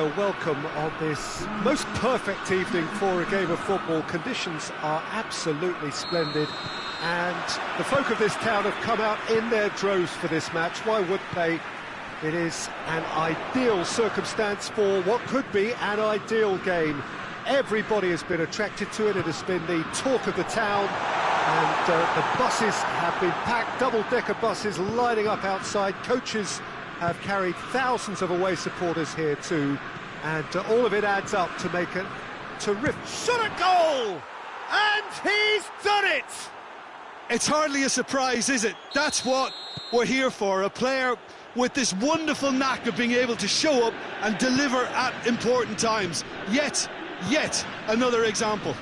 welcome on this most perfect evening for a game of football. Conditions are absolutely splendid, and the folk of this town have come out in their droves for this match. Why would they? It is an ideal circumstance for what could be an ideal game. Everybody has been attracted to it. It has been the talk of the town, and the buses have been packed, double-decker buses lining up outside. Coaches have carried thousands of away supporters here too, and all of it adds up to make a terrific shot at goal, and he's done it! It's hardly a surprise, is it? That's what we're here for, a player with this wonderful knack of being able to show up and deliver at important times. Yet another example.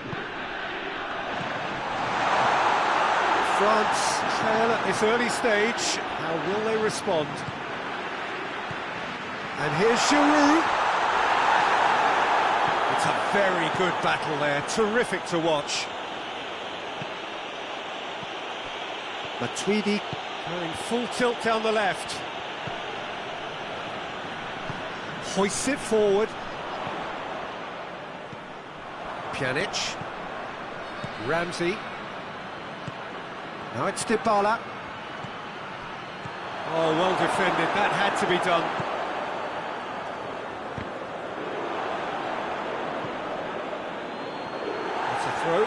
France trail at this early stage. How will they respond? And here's Giroud. It's a very good battle there, terrific to watch. Matuidi going full tilt down the left. Hoists it forward. Pjanic. Ramsey. Now it's Dybala. Oh, well defended, that had to be done. That's a throw.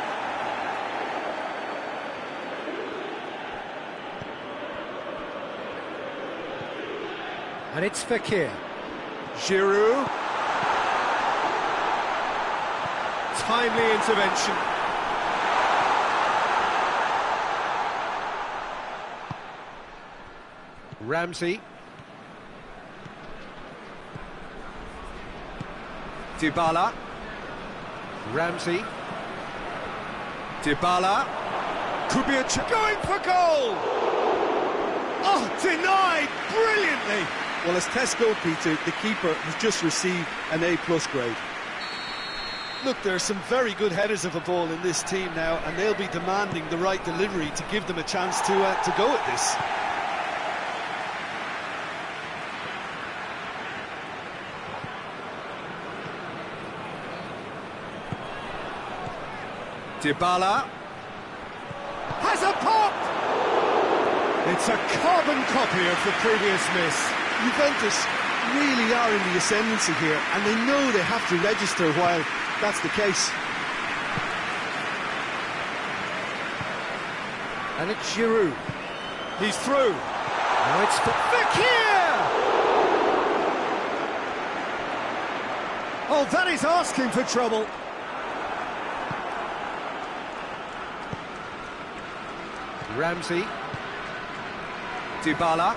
And it's Fekir. Giroud. Timely intervention. Ramsey. Dybala. Ramsey. Dybala. Could be a going for goal! Oh, denied brilliantly! Well, as test goalkeeper, the keeper has just received an A+ grade. Look, there are some very good headers of a ball in this team now, and they'll be demanding the right delivery to give them a chance to go at this. Dybala has a pop! It's a carbon copy of the previous miss. Juventus really are in the ascendancy here, and they know they have to register while that's the case. And it's Giroud. He's through. Now it's Fekir! Oh, that is asking for trouble. Ramsey. Dybala.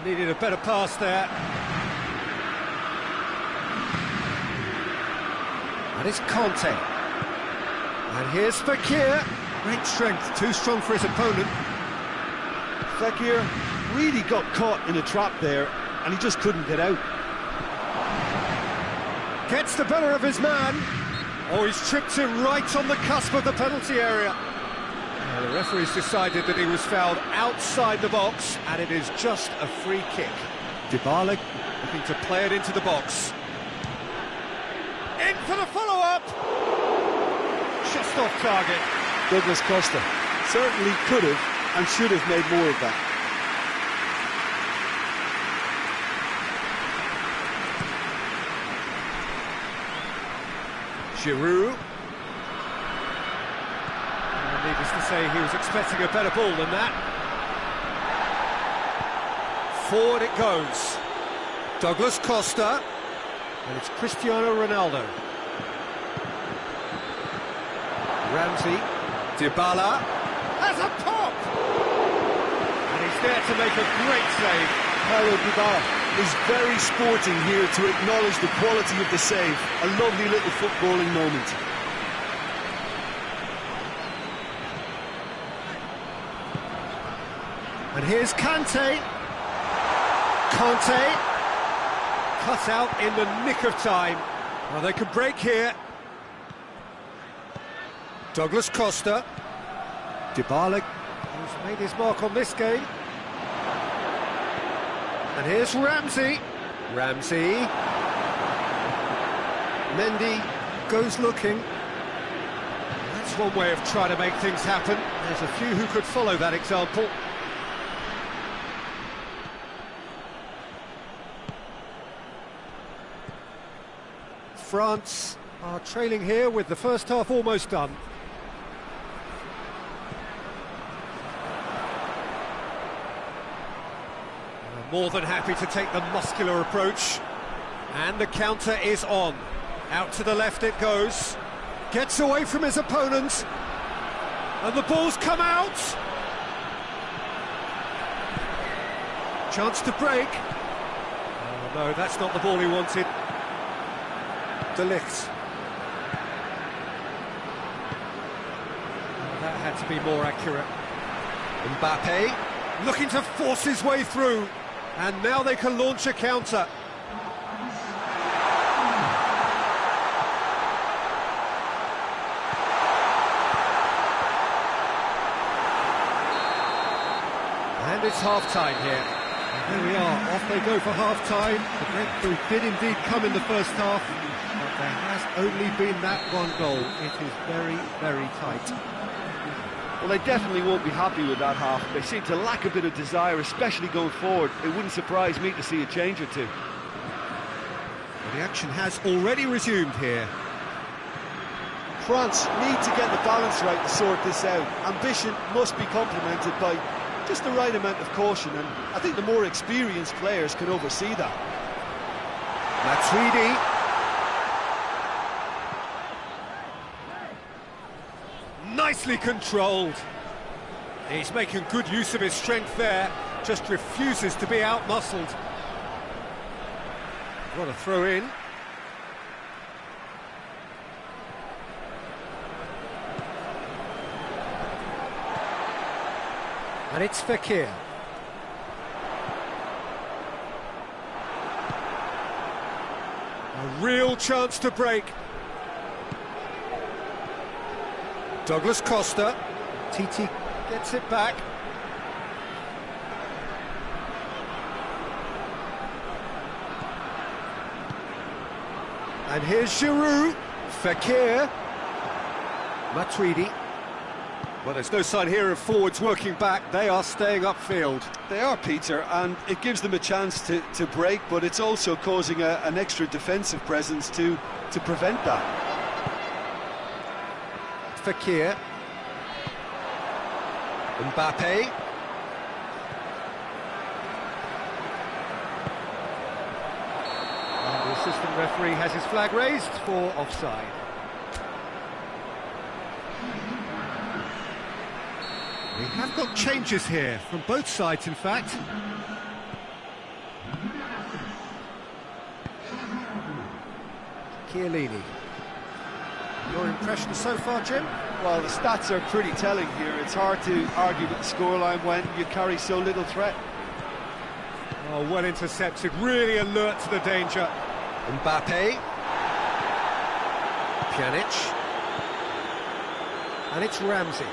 Needed a better pass there. And it's Conte. And here's Fekir. Great strength, too strong for his opponent. Fekir really got caught in a trap there, and he just couldn't get out. Gets the better of his man. Oh, he's tripped him right on the cusp of the penalty area. The referee's decided that he was fouled outside the box, and it is just a free kick. Dybala looking to play it into the box. In for the follow-up! Just off target. Douglas Costa certainly could have and should have made more of that. Giroud. Needless to say, he was expecting a better ball than that. Forward it goes. Douglas Costa. And it's Cristiano Ronaldo. Ramsey. Dybala. Has a pop! And he's there to make a great save. Paulo Dybala is very sporting here to acknowledge the quality of the save. A lovely little footballing moment. And here's Kante. Conte cut out in the nick of time. Well, they could break here. Douglas Costa. Dybala, who's made his mark on this game. And here's Ramsey. Ramsey. Mendy goes looking. That's one way of trying to make things happen. There's a few who could follow that example. France are trailing here with the first half almost done. More than happy to take the muscular approach. And the counter is on. Out to the left it goes. Gets away from his opponent. And the ball's come out. Chance to break. Oh no, that's not the ball he wanted. De Ligt. That had to be more accurate. Mbappe looking to force his way through. And now they can launch a counter. And it's half-time here. And there we are, off they go for half-time. The breakthrough did indeed come in the first half, but there has only been that one goal. It is very, very tight. Well, they definitely won't be happy with that half. They seem to lack a bit of desire, especially going forward. It wouldn't surprise me to see a change or two. Well, the action has already resumed here. France need to get the balance right to sort this out. Ambition must be complemented by just the right amount of caution, and I think the more experienced players can oversee that. Matuidi. Nicely controlled. He's making good use of his strength there, just refuses to be out-muscled. What a throw in. And it's Fekir. A real chance to break. Douglas Costa. Titi gets it back. And here's Giroud. Fekir. Matuidi. Well, there's no sign here of forwards working back. They are staying upfield. They are, Peter, and it gives them a chance to break, but it's also causing an extra defensive presence to prevent that. Fekir. Mbappe. And the assistant referee has his flag raised for offside. We have got changes here from both sides, in fact. Chiellini. Your impression so far, Jim? Well, the stats are pretty telling here. It's hard to argue with the scoreline when you carry so little threat. Oh, well intercepted, really alert to the danger. Mbappe. Pjanic. And it's Ramsey.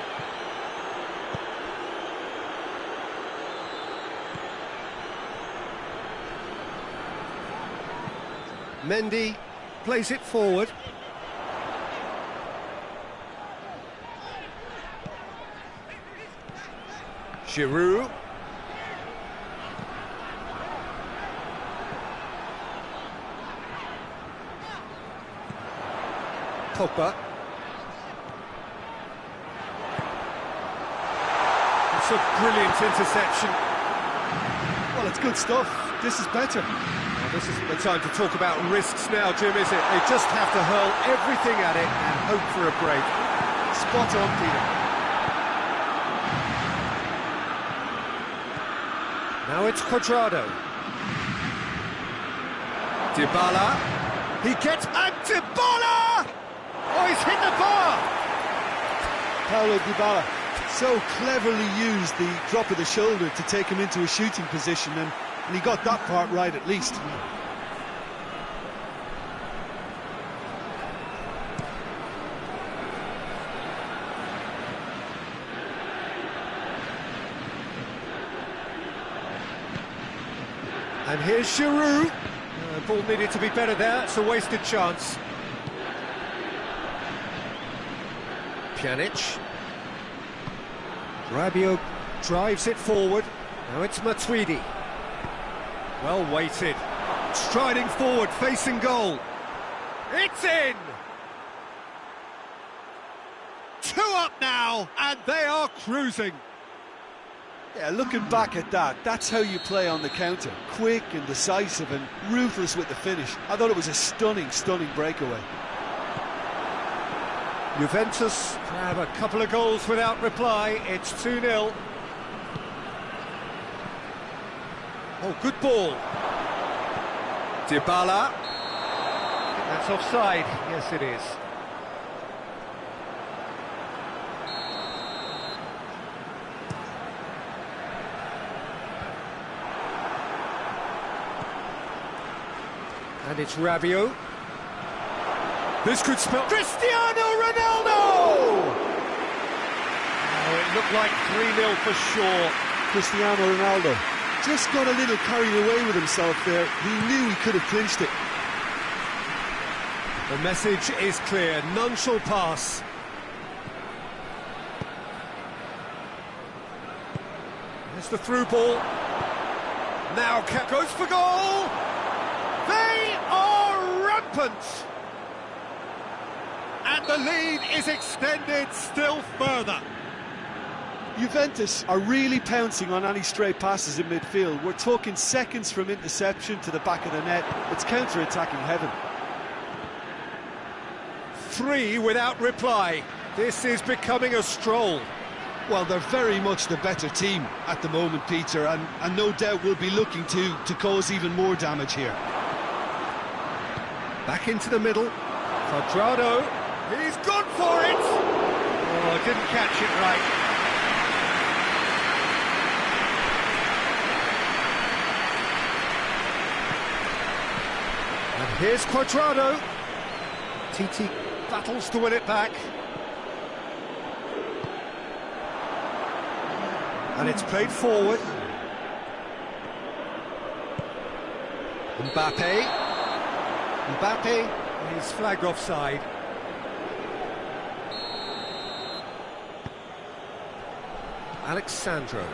Mendy plays it forward. Giroud. Pogba. It's a brilliant interception. Well, it's good stuff. This is better. Well, this isn't the time to talk about risks now, Jim, is it? They just have to hurl everything at it and hope for a break. Spot on, Peter. Now it's Cuadrado. Dybala. He gets... And Dybala! Oh, he's hit the bar! Paulo Dybala so cleverly used the drop of the shoulder to take him into a shooting position, and he got that part right at least. And here's Giroud. Ball needed to be better there, it's a wasted chance. Pjanic. Rabiot drives it forward. Now it's Matuidi. Well weighted. Striding forward, facing goal. It's in! 2 up now, and they are cruising. Yeah, looking back at that, that's how you play on the counter. Quick and decisive and ruthless with the finish. I thought it was a stunning, stunning breakaway. Juventus have a couple of goals without reply. It's 2-0. Oh, good ball. Dybala. That's offside. Yes, it is. And it's Rabiot. This could spell Cristiano Ronaldo! Oh, it looked like 3-0 for sure. Cristiano Ronaldo just got a little carried away with himself there. He knew he could have clinched it. The message is clear, none shall pass. There's the through ball. Now goes for goal! They are rampant! And the lead is extended still further. Juventus are really pouncing on any stray passes in midfield. We're talking seconds from interception to the back of the net. It's counter-attacking heaven. 3 without reply. This is becoming a stroll. Well, they're very much the better team at the moment, Peter, and no doubt will be looking to cause even more damage here. Back into the middle. Cuadrado. He's gone for it! Oh, didn't catch it right. And here's Cuadrado. TT battles to win it back. And it's played forward. Mbappe. He's flagged offside. Alexandro.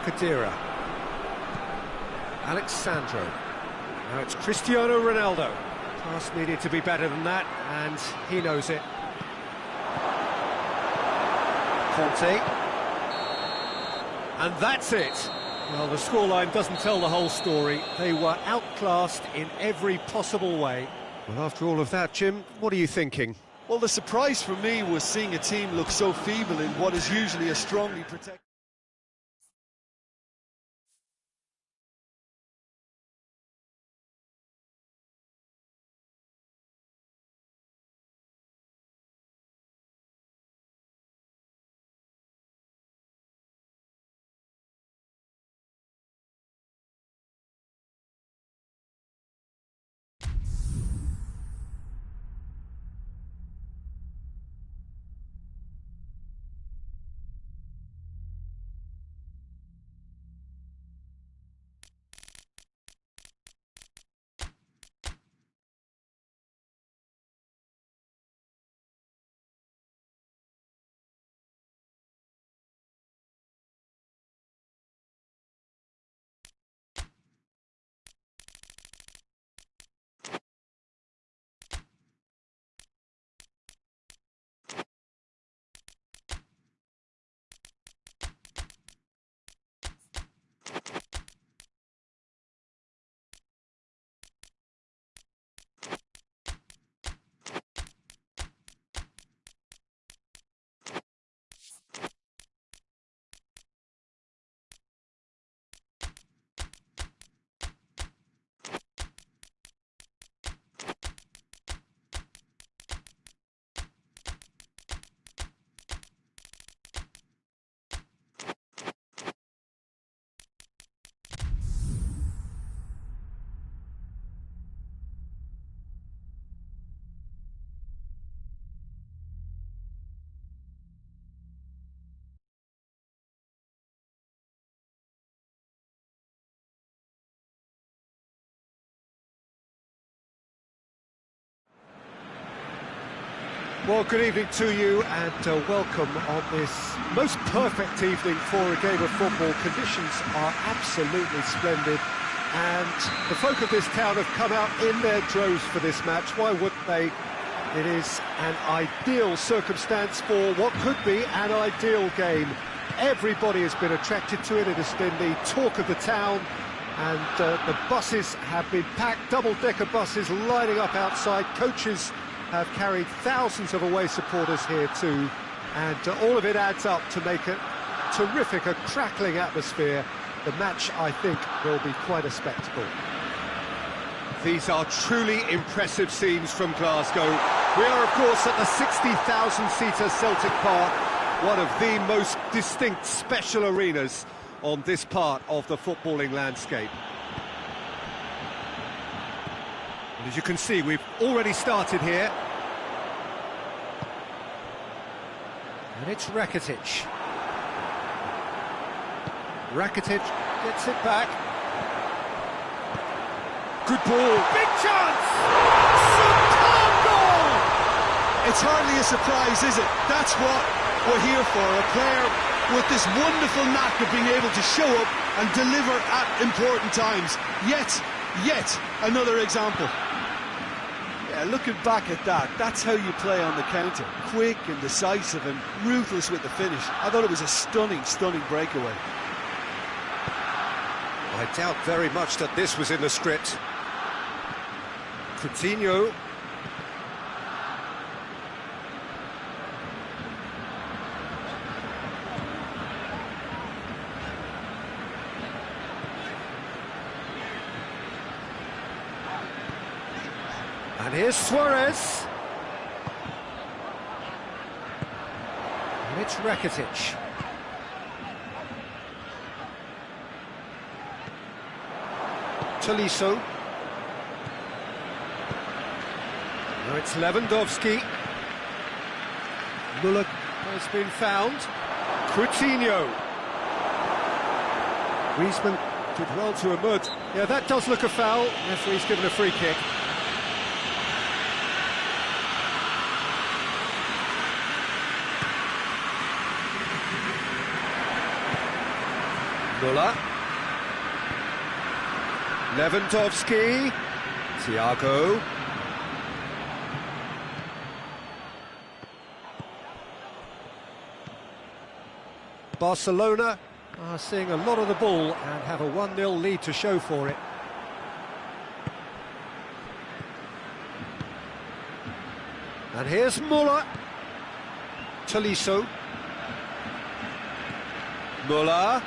Kadira. Alexandro. Now it's Cristiano Ronaldo. Pass needed to be better than that, and he knows it. Conte. And that's it. Well, the scoreline doesn't tell the whole story. They were outclassed in every possible way. Well, after all of that, Jim, what are you thinking? Well, the surprise for me was seeing a team look so feeble in what is usually a strongly protected... Well, good evening to you and welcome on this most perfect evening for a game of football. Conditions are absolutely splendid and the folk of this town have come out in their droves for this match. Why wouldn't they? It is an ideal circumstance for what could be an ideal game. Everybody has been attracted to it. It has been the talk of the town, and the buses have been packed, double-decker buses lining up outside. Coaches have carried thousands of away supporters here too, and all of it adds up to make a terrific, a crackling atmosphere. The match, I think, will be quite a spectacle. These are truly impressive scenes from Glasgow. We are, of course, at the 60,000-seater Celtic Park, one of the most distinct special arenas on this part of the footballing landscape. And as you can see, we've already started here. And it's Rakitic. Rakitic gets it back. Good ball. Big chance! Superb goal! It's hardly a surprise, is it? That's what we're here for. A player with this wonderful knack of being able to show up and deliver at important times. Yet another example. Yeah, looking back at that, that's how you play on the counter. Quick and decisive and ruthless with the finish. I thought it was a stunning breakaway. I doubt very much that this was in the script. Coutinho. And here's Suarez. And it's Rakitic. Tolisso. Now it's Lewandowski. Müller has been found. Coutinho. Griezmann did well to emerge. Yeah, that does look a foul. Referee's given a free kick. Müller. Lewandowski. Thiago. Barcelona are seeing a lot of the ball and have a 1-0 lead to show for it. And here's Müller. Tolisso. Müller.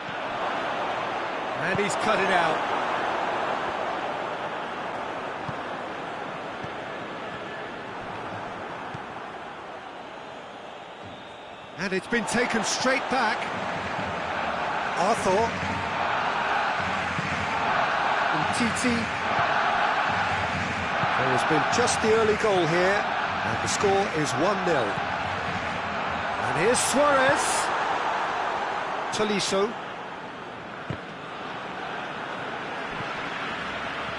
And he's cut it out. And it's been taken straight back. Arthur. Umtiti. There has been just the early goal here, and the score is 1-0. And here's Suarez. Tolisso.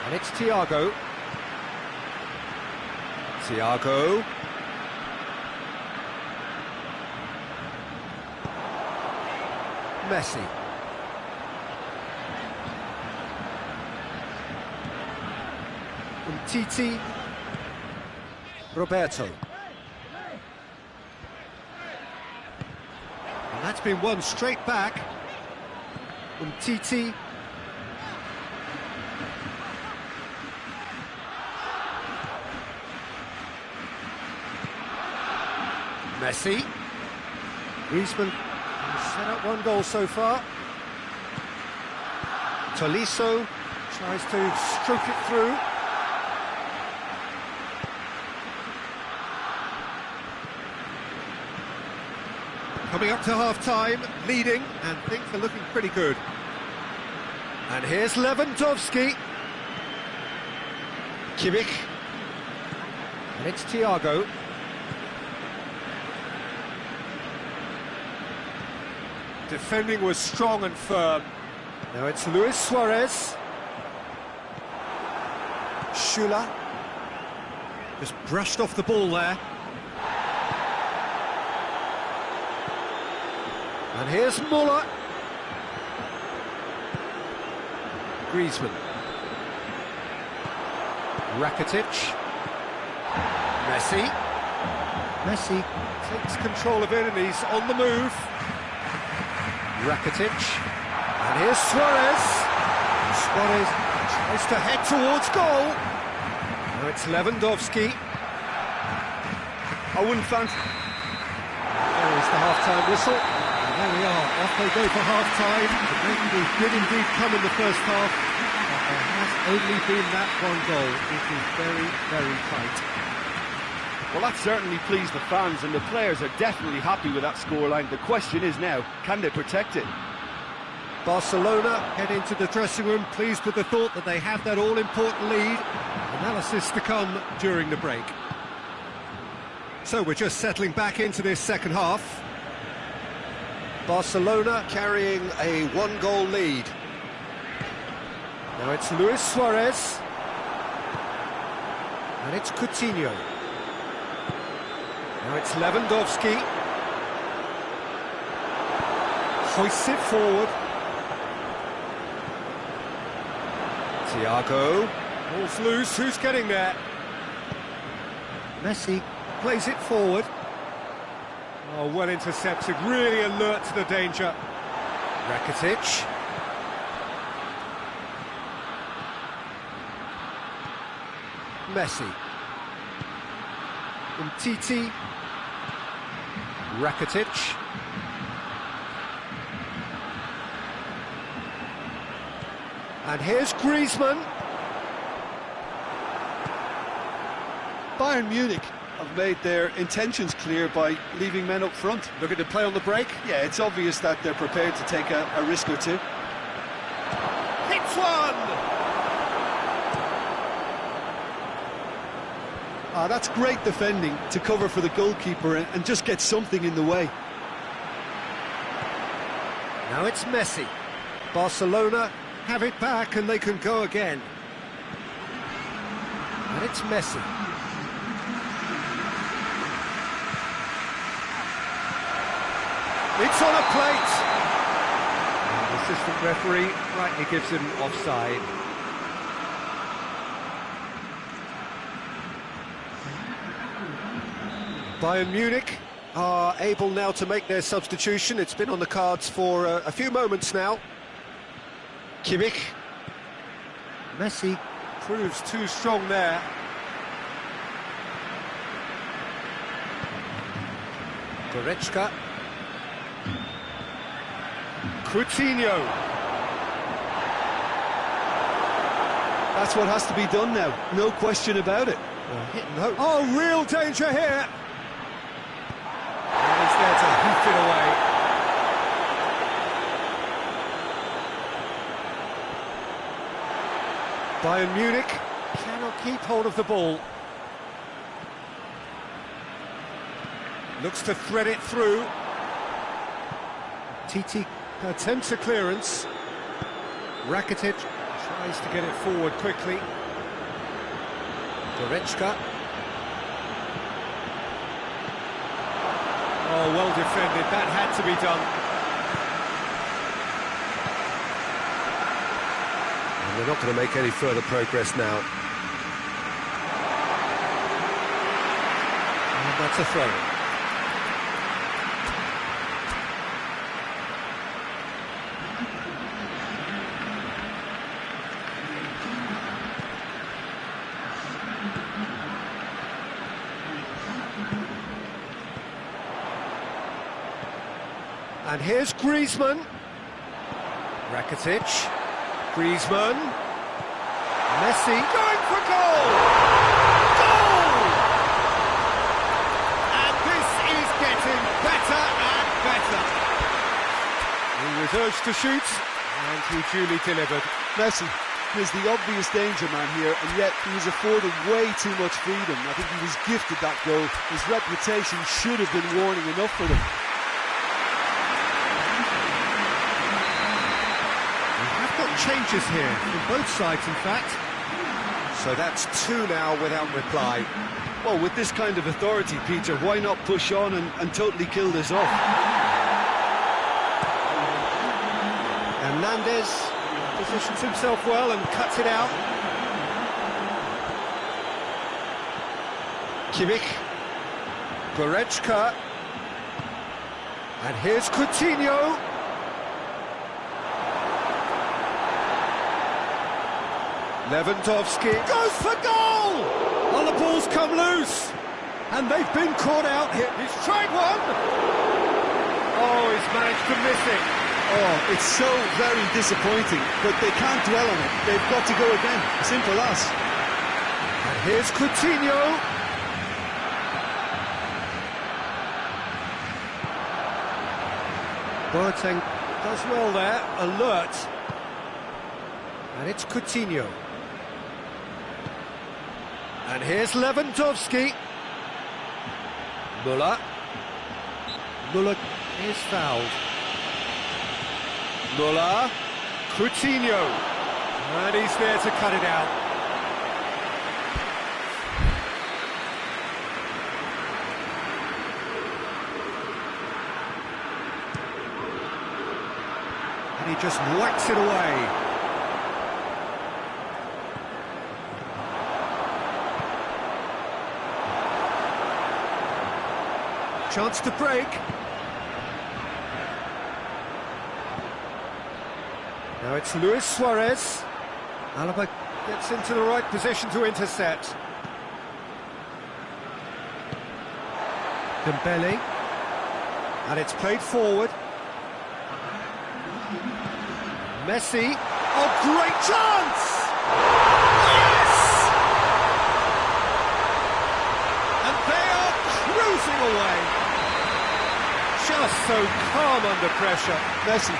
And it's Thiago. Thiago. Messi. Umtiti. Roberto. And that's been won straight back. Umtiti. Messi. Griezmann set up one goal so far. Tolisso tries to stroke it through. Coming up to half-time, leading, and things are looking pretty good. And here's Lewandowski. Kimmich. And it's Thiago. Defending was strong and firm. Now it's Luis Suarez. Schüller. Just brushed off the ball there. And here's Muller. Griezmann. Rakitic. Messi. Messi takes control of it and he's on the move. Rakitic. And here's Suarez. Suarez tries to head towards goal. Now it's Lewandowski. I wouldn't fancy... There is the half-time whistle. And there we are, off they go for half-time. We did indeed come in the first half, but there has only been that one goal. It is very, very tight. Well, that certainly pleased the fans, and the players are definitely happy with that scoreline. The question is now, can they protect it? Barcelona head into the dressing room pleased with the thought that they have that all-important lead. Analysis to come during the break. So we're just settling back into this second half. Barcelona carrying a one-goal lead. Now it's Luis Suarez. And it's Coutinho. Now it's Lewandowski. Hoists it forward. Thiago. Ball's loose, who's getting there? Messi plays it forward. Oh, well intercepted, really alert to the danger. Rakitic. Messi. Umtiti. Rakitic. And here's Griezmann. Bayern Munich have made their intentions clear by leaving men up front. Looking to play on the break. Yeah, it's obvious that they're prepared to take a risk or two. Hits one! That's great defending to cover for the goalkeeper and just get something in the way. Now it's Messi. Barcelona have it back and they can go again. And it's Messi. It's on a plate. And the assistant referee rightly gives him offside. Bayern Munich are able now to make their substitution. It's been on the cards for a few moments now. Kimmich. Messi proves too strong there. Goretzka. Coutinho. That's what has to be done now, no question about it. Hit and hope. Oh, real danger here. And he's there to hoof it away. Bayern Munich cannot keep hold of the ball. Looks to thread it through. Titi attempts a clearance. Rakitic tries to get it forward quickly. Goretzka. Oh, well defended. That had to be done. And they're not going to make any further progress now. And that's a throw. And here's Griezmann. Rakitic. Griezmann. Messi going for goal! Goal! And this is getting better and better. He was urged to shoot, and he duly delivered. Messi is the obvious danger man here, and yet he was afforded way too much freedom. I think he was gifted that goal. His reputation should have been warning enough for them. Changes here from both sides, in fact. So that's two now without reply. Well, with this kind of authority, Peter, why not push on and totally kill this off? Suarez positions himself well and cuts it out. Kimmich, Goretzka, and here's Coutinho. Lewandowski goes for goal! Well, the ball's come loose, and they've been caught out here. He's tried one! Oh, he's managed to miss it. Oh, it's so very disappointing, but they can't dwell on it. They've got to go again, simple as. And here's Coutinho. Boateng does well there, alert. And it's Coutinho. And here's Lewandowski. Müller. Müller is fouled. Müller. Coutinho. And he's there to cut it out. And he just whacks it away. Chance to break. Now it's Luis Suarez. Alaba gets into the right position to intercept. Dembele. And it's played forward. Messi. Oh, great chance! Yes! And they are cruising away. Just so calm under pressure. Messi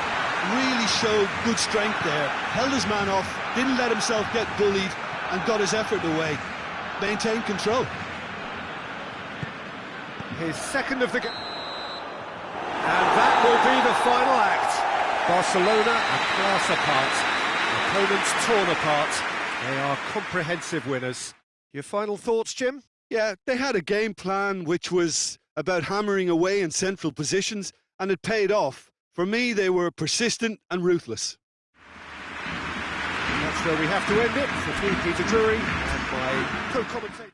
really showed good strength there. Held his man off, didn't let himself get bullied, and got his effort away. Maintained control. His second of the game. And that will be the final act. Barcelona are class apart. Opponents torn apart. They are comprehensive winners. Your final thoughts, Jim? Yeah, they had a game plan which was about hammering away in central positions, and it paid off. For me, they were persistent and ruthless. That's where we have to end it. For me, Peter Drury, and my co-commentator.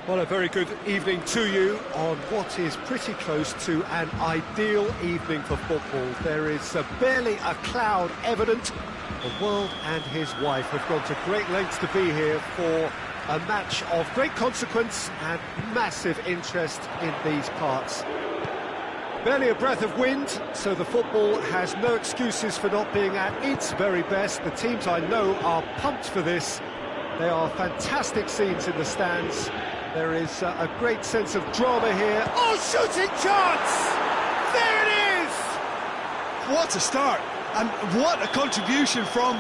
Well, a very good evening to you on what is pretty close to an ideal evening for football. There is barely a cloud evident. The world and his wife have gone to great lengths to be here for a match of great consequence and massive interest in these parts. Barely a breath of wind, so the football has no excuses for not being at its very best. The teams I know are pumped for this. They are fantastic scenes in the stands. There is a great sense of drama here. Oh, shooting chance! There it is! What a start, and what a contribution from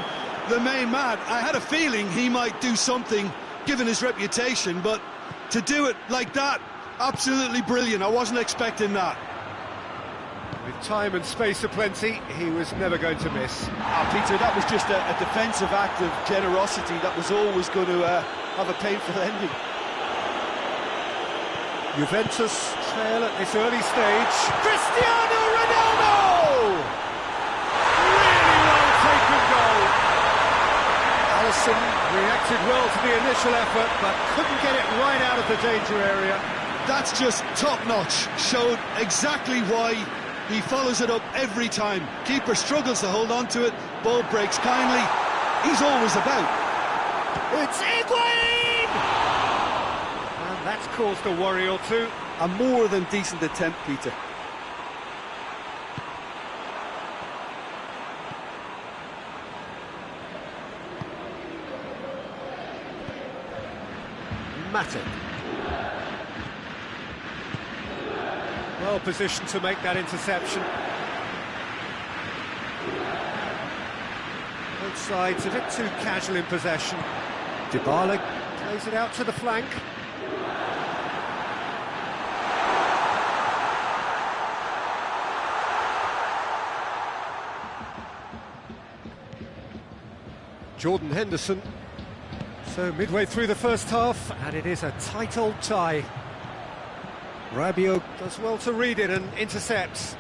the main man. I had a feeling he might do something, given his reputation, but to do it like that, absolutely brilliant. I wasn't expecting that. With time and space aplenty, he was never going to miss. Peter, that was just a defensive act of generosity that was always going to have a painful ending. Juventus trail at this early stage. Cristiano Ronaldo! Really well taken goal. Alisson reacted well to the initial effort, but couldn't get it right out of the danger area. That's just top-notch. Showed exactly why he follows it up every time. Keeper struggles to hold on to it, ball breaks kindly. He's always about. It's Higuain! And that's caused a worry or two. A more than decent attempt, Peter. Matic. Well positioned to make that interception. Both sides a bit too casual in possession. Dybala plays it out to the flank. Jordan Henderson. So midway through the first half, and it is a tight old tie. Rabiot does well to read it and intercepts.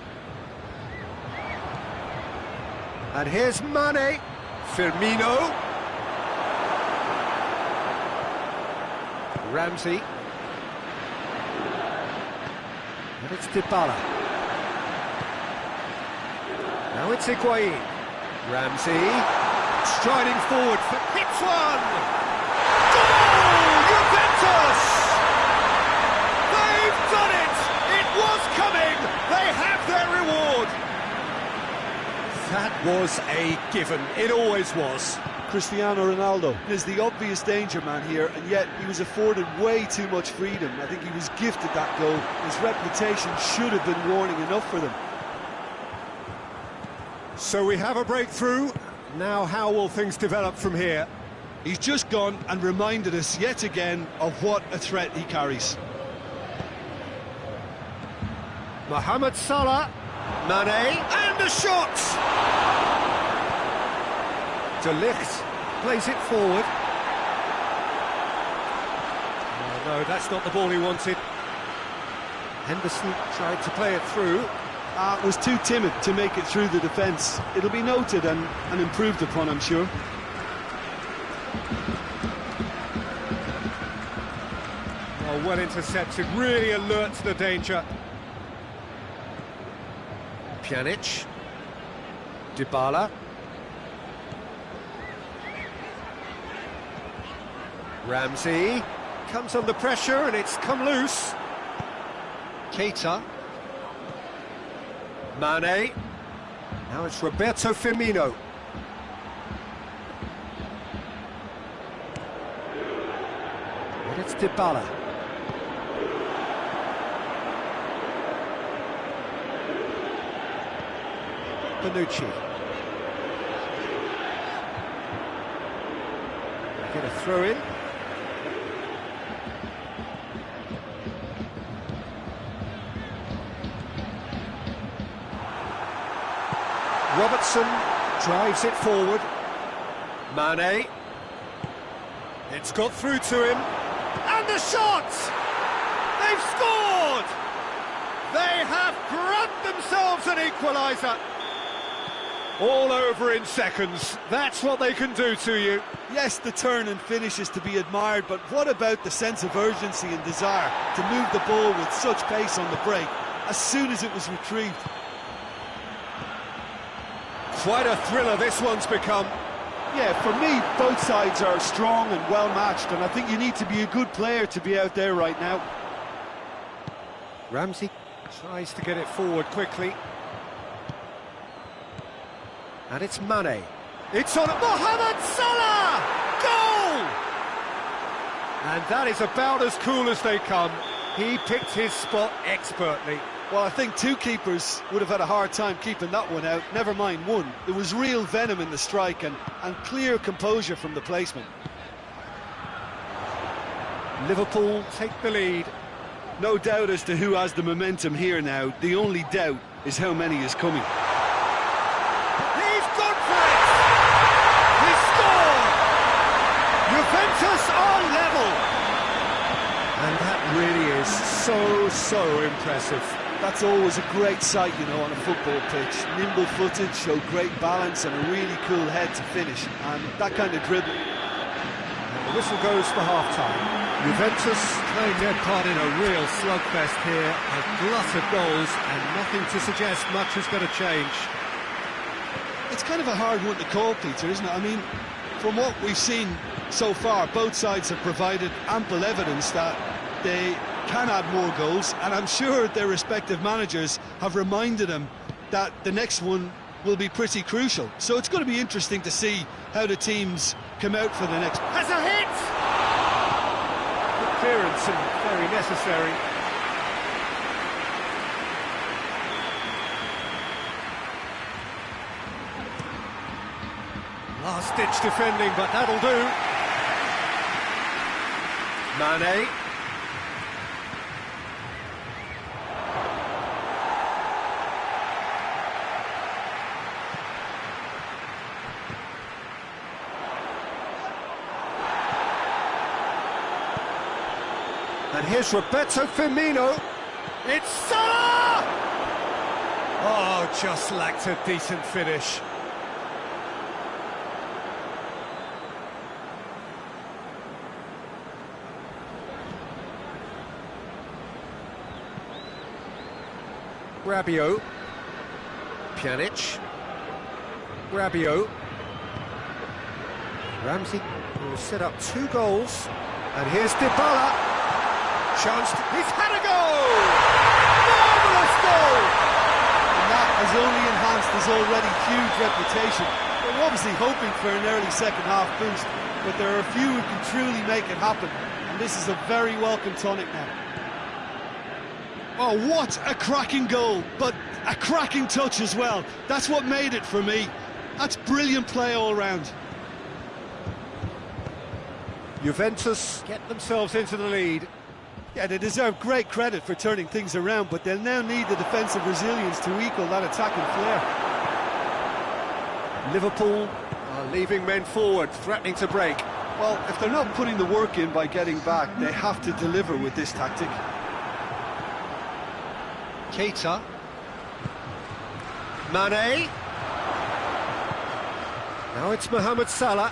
And here's Mane. Firmino. Ramsey. And it's Dybala. Now it's Higuain. Ramsey. Striding forward, hits one! Goal! Juventus! They've done it! It was coming! They have their reward! That was a given. It always was. Cristiano Ronaldo is the obvious danger man here, and yet he was afforded way too much freedom. I think he was gifted that goal. His reputation should have been warning enough for them. So we have a breakthrough. Now how will things develop from here? He's just gone and reminded us yet again of what a threat he carries. Mohamed Salah. Mane, and the shot! De Ligt plays it forward. Oh, no, that's not the ball he wanted. Henderson tried to play it through. Was too timid to make it through the defence. It'll be noted and improved upon, I'm sure. Oh, well intercepted, really alert to the danger. Pjanic. Dybala. Ramsey comes under pressure and it's come loose. Keita. Mane. Now it's Roberto Firmino. And it's Dybala. Bonucci. Get a throw in. Robertson drives it forward. Mane. It's got through to him. And the shot! They've scored! They have grabbed themselves an equaliser. All over in seconds. That's what they can do to you. Yes, the turn and finish is to be admired, but what about the sense of urgency and desire to move the ball with such pace on the break as soon as it was retrieved? Quite a thriller this one's become. Yeah, for me, both sides are strong and well-matched, and I think you need to be a good player to be out there right now. Ramsey Tries to get it forward quickly. And it's Mane. It's on Mohamed Salah! Goal! And that is about as cool as they come. He picked his spot expertly. Well, I think two keepers would have had a hard time keeping that one out, never mind one. There was real venom in the strike and clear composure from the placement. Liverpool take the lead. No doubt as to who has the momentum here now. The only doubt is how many is coming. He's gone for it! He scored! Juventus are level! And that really is so impressive. That's always a great sight, you know, on a football pitch. Nimble-footed, show great balance and a really cool head to finish. And that kind of dribble. And the whistle goes for half-time. Juventus playing their part in a real slugfest here, a glut of goals, and nothing to suggest much is going to change. It's kind of a hard one to call, Peter, isn't it? I mean, from what we've seen so far, both sides have provided ample evidence that they can add more goals, and I'm sure their respective managers have reminded them that the next one will be pretty crucial. So it's going to be interesting to see how the teams come out for the next. Has a hit! Clearance and very necessary. Last-ditch defending, but that'll do. Mane. And here's Roberto Firmino. It's Salah! Oh, just lacked a decent finish. Rabiot. Pjanic. Rabiot. Ramsey will set up 2 goals. And here's Dybala. Chance to, he's had a goal! Marvellous goal! And that has only enhanced his already huge reputation. They're obviously hoping for an early second-half boost, but there are a few who can truly make it happen, and this is a very welcome tonic now. Oh, what a cracking goal, but a cracking touch as well. That's what made it for me. That's brilliant play all round. Juventus get themselves into the lead. Yeah, they deserve great credit for turning things around, but they'll now need the defensive resilience to equal that attacking flair. Liverpool are leaving men forward, threatening to break. Well, if they're not putting the work in by getting back, they have to deliver with this tactic. Keita. Mane. Now it's Mohamed Salah.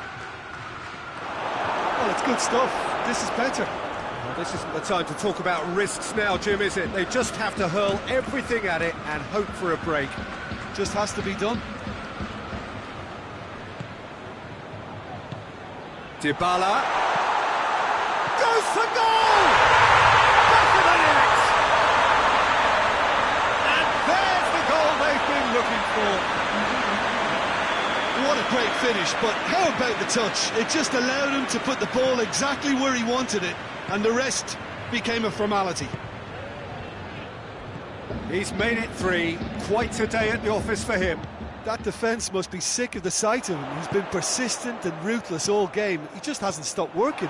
Well, it's good stuff. This is better. Well, this isn't the time to talk about risks now, Jim, is it? They just have to hurl everything at it and hope for a break. Just has to be done. Dybala. Goes for goal! Back of the net! And there's the goal they've been looking for. What a great finish, but how about the touch? It just allowed him to put the ball exactly where he wanted it, and the rest became a formality. He's made it 3. Quite a day at the office for him. That defence must be sick of the sight of him. He's been persistent and ruthless all game. He just hasn't stopped working.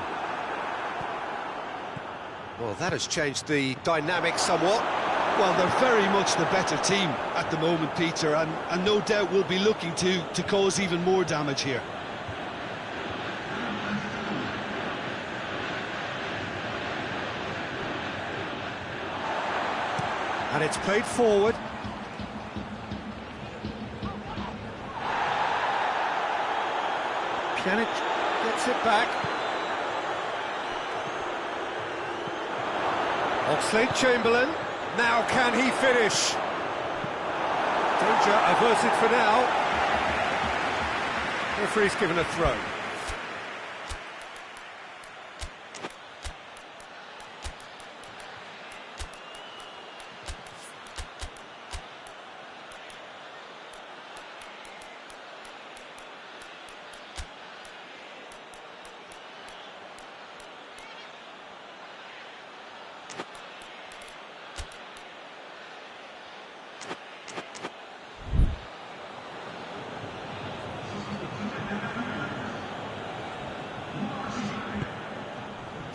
Well, that has changed the dynamic somewhat. Well, they're very much the better team at the moment, Peter, and no doubt will be looking to cause even more damage here. And it's played forward. Pjanic gets it back. Oxlade-Chamberlain. Now can he finish? Danger averted for now. Referee's given a throw.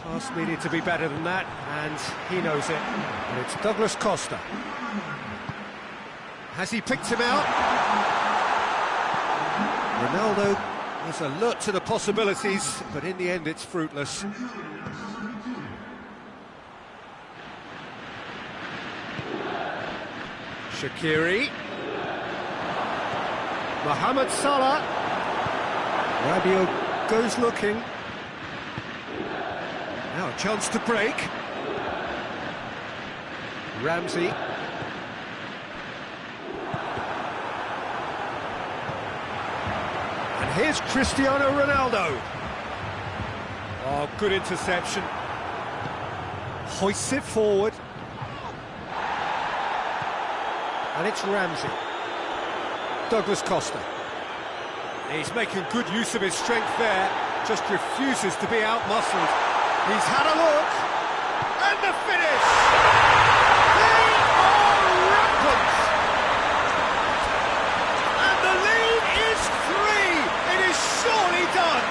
Pass needed to be better than that, and he knows it. And it's Douglas Costa. Has he picked him out? Ronaldo was alert to the possibilities, but in the end it's fruitless. Shaqiri. Mohamed Salah. Rabiot goes looking. Now a chance to break. Ramsey. And here's Cristiano Ronaldo. Oh, good interception. Hoists it forward. And it's Ramsey. Douglas Costa. He's making good use of his strength there, just refuses to be out-muscled. He's had a look, and the finish! They are rampant! And the lead is 3! It is surely done!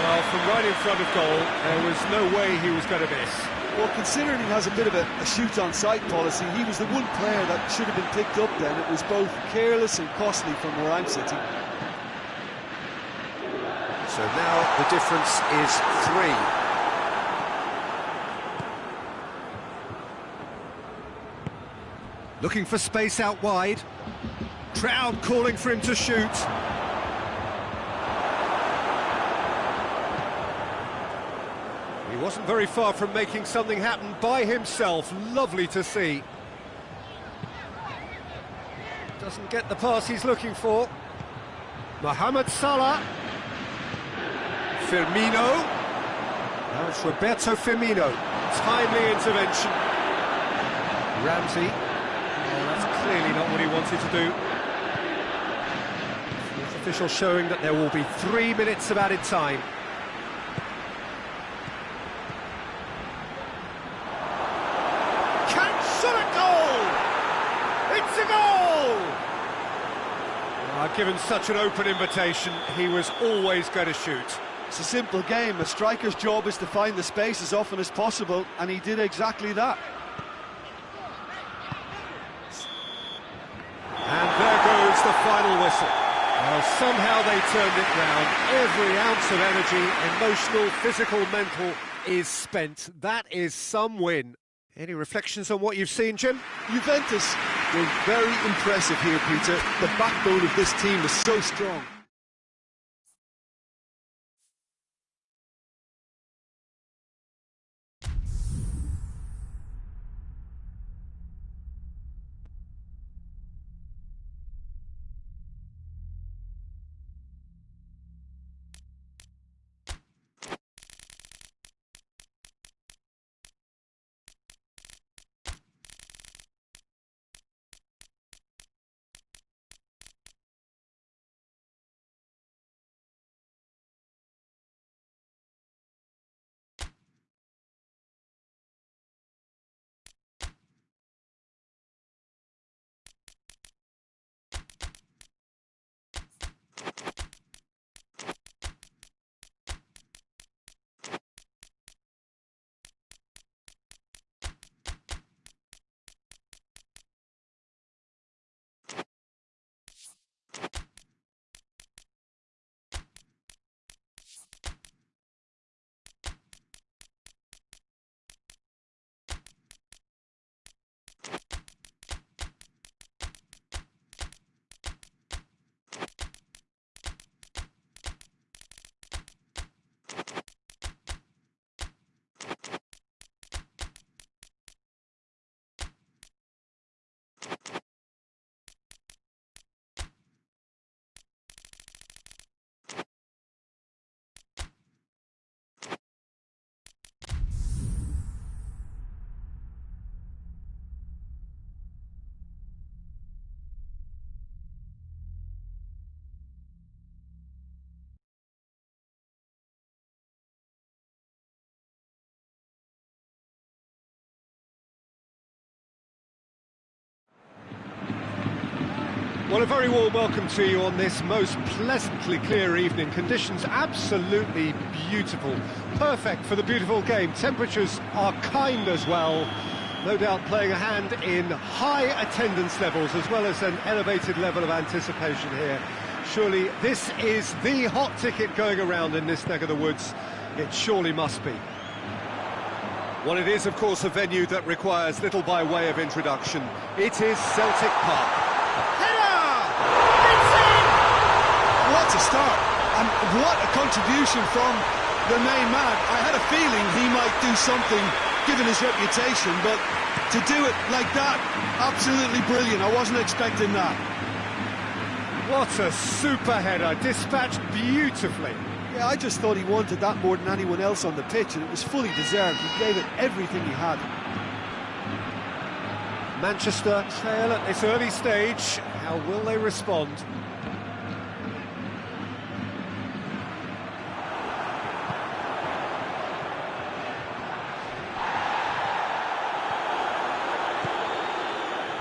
Well, from right in front of goal, there was no way he was going to miss. Well, considering he has a bit of a shoot-on-sight policy, he was the one player that should have been picked up then. It was both careless and costly from where I'm sitting. So now the difference is 3. Looking for space out wide. Crowd calling for him to shoot. He wasn't very far from making something happen by himself. Lovely to see. Doesn't get the pass he's looking for. Mohamed Salah. Firmino. Now it's Roberto Firmino. Timely intervention. Ramsey. Oh, that's clearly not what he wanted to do. Fourth official showing that there will be 3 minutes of added time. It's a goal! Given such an open invitation, he was always going to shoot. It's a simple game. A striker's job is to find the space as often as possible, and he did exactly that. And there goes the final whistle. Well, somehow they turned it round. Every ounce of energy, emotional, physical, mental, is spent. That is some win. Any reflections on what you've seen, Jim? Juventus were very impressive here, Peter. The backbone of this team is so strong. Well, a very warm welcome to you on this most pleasantly clear evening. Conditions absolutely beautiful. Perfect for the beautiful game. Temperatures are kind as well. No doubt playing a hand in high attendance levels as well as an elevated level of anticipation here. Surely this is the hot ticket going around in this neck of the woods. It surely must be. Well, it is, of course, a venue that requires little by way of introduction. It is Celtic Park. Header! It's in! What a start, and what a contribution from the main man. I had a feeling he might do something, given his reputation, but to do it like that, absolutely brilliant. I wasn't expecting that. What a super header, dispatched beautifully. Yeah, I just thought he wanted that more than anyone else on the pitch, and it was fully deserved. He gave it everything he had. Manchester trail at this early stage. How will they respond?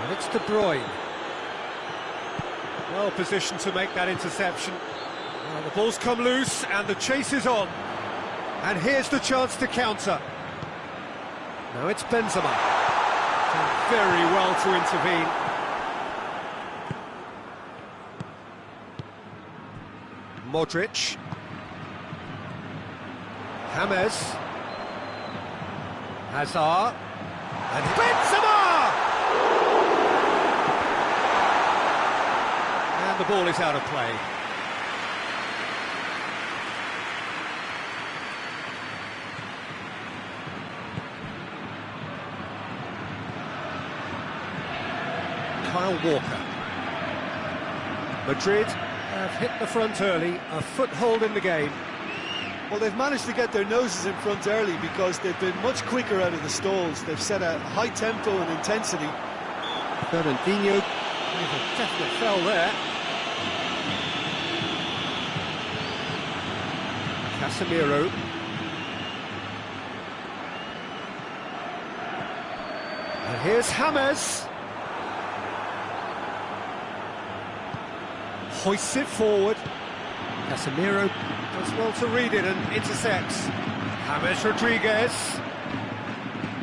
And it's De Bruyne. Well positioned to make that interception. Well, the ball's come loose and the chase is on. And here's the chance to counter. Now it's Benzema. Done very well to intervene. Modric. James. Hazard. And Benzema! And the ball is out of play. Kyle Walker. Madrid have hit the front early, a foothold in the game. Well, they've managed to get their noses in front early because they've been much quicker out of the stalls. They've set a high tempo and intensity. Fernandinho with a definite foul there. Casemiro. And here's James. Hoists it forward. Casemiro does well to read it and intercepts. James Rodriguez.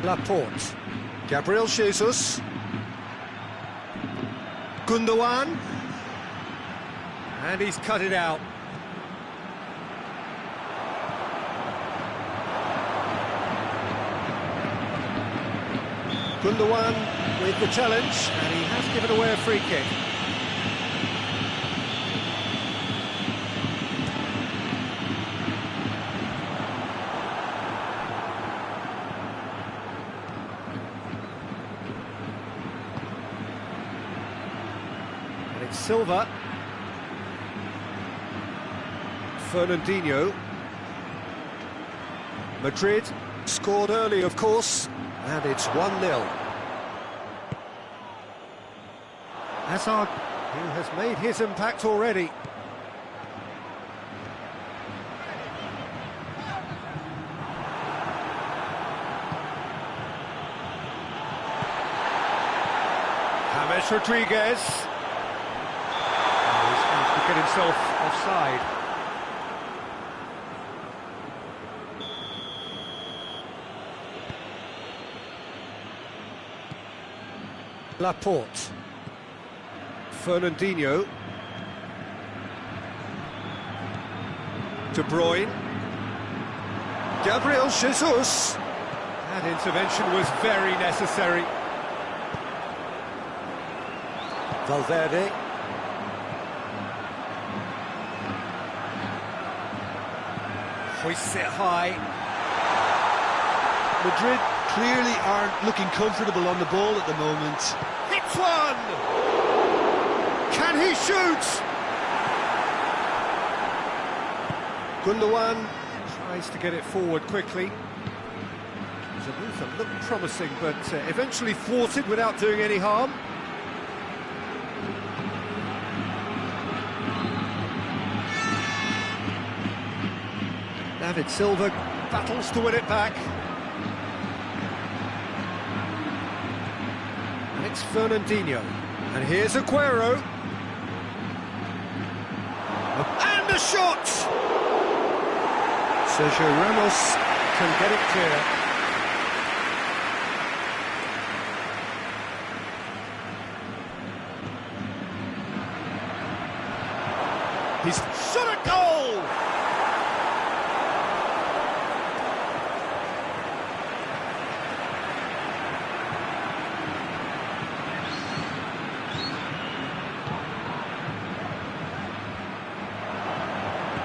Laporte. Gabriel Jesus. Gundogan. And he's cut it out. Gundogan with the challenge, and he has given away a free kick. And it's Silva. Fernandinho. Madrid scored early, of course. And it's 1-0. Hazard, who has made his impact already. James Rodriguez. Oh, he's managed to get himself offside. Laporte. Fernandinho. De Bruyne. Gabriel Jesus. That intervention was very necessary. Valverde. Hoists it high. Madrid clearly aren't looking comfortable on the ball at the moment. Hits one! Can he shoot? Gundogan tries to get it forward quickly. The move looked promising, but eventually thwarted without doing any harm. David Silva battles to win it back. And it's Fernandinho. And here's Aguero. shot! Sergio Ramos can get it clear. He's shot a goal!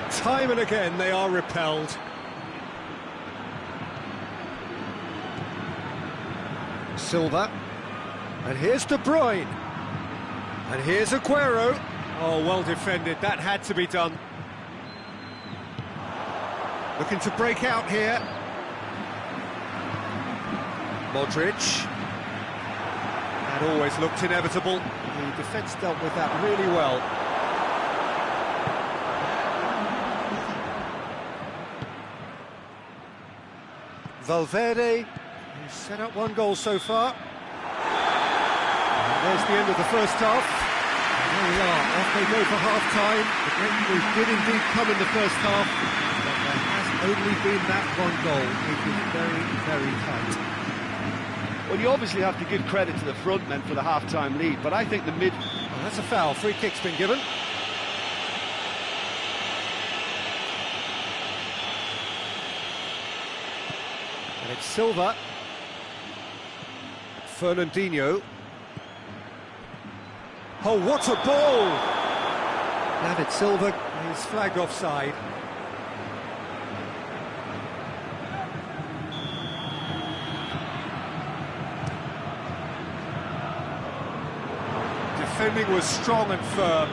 Time and again they are repelled. Silva. And here's De Bruyne. And here's Aguero. Oh, well defended. That had to be done. Looking to break out here. Modric. That always looked inevitable. The defence dealt with that really well. Valverde, who's set up one goal so far. And there's the end of the first half. And there we are, off they go for half-time. The breakthrough did indeed come in the first half, but there has only been that one goal. It was very, very tight. Well, you obviously have to give credit to the front men for the half-time lead, but I think the mid... Well, that's a foul, free kick's been given. And it's Silva. Fernandinho. Oh, what a ball! David Silva is flagged offside. Defending was strong and firm.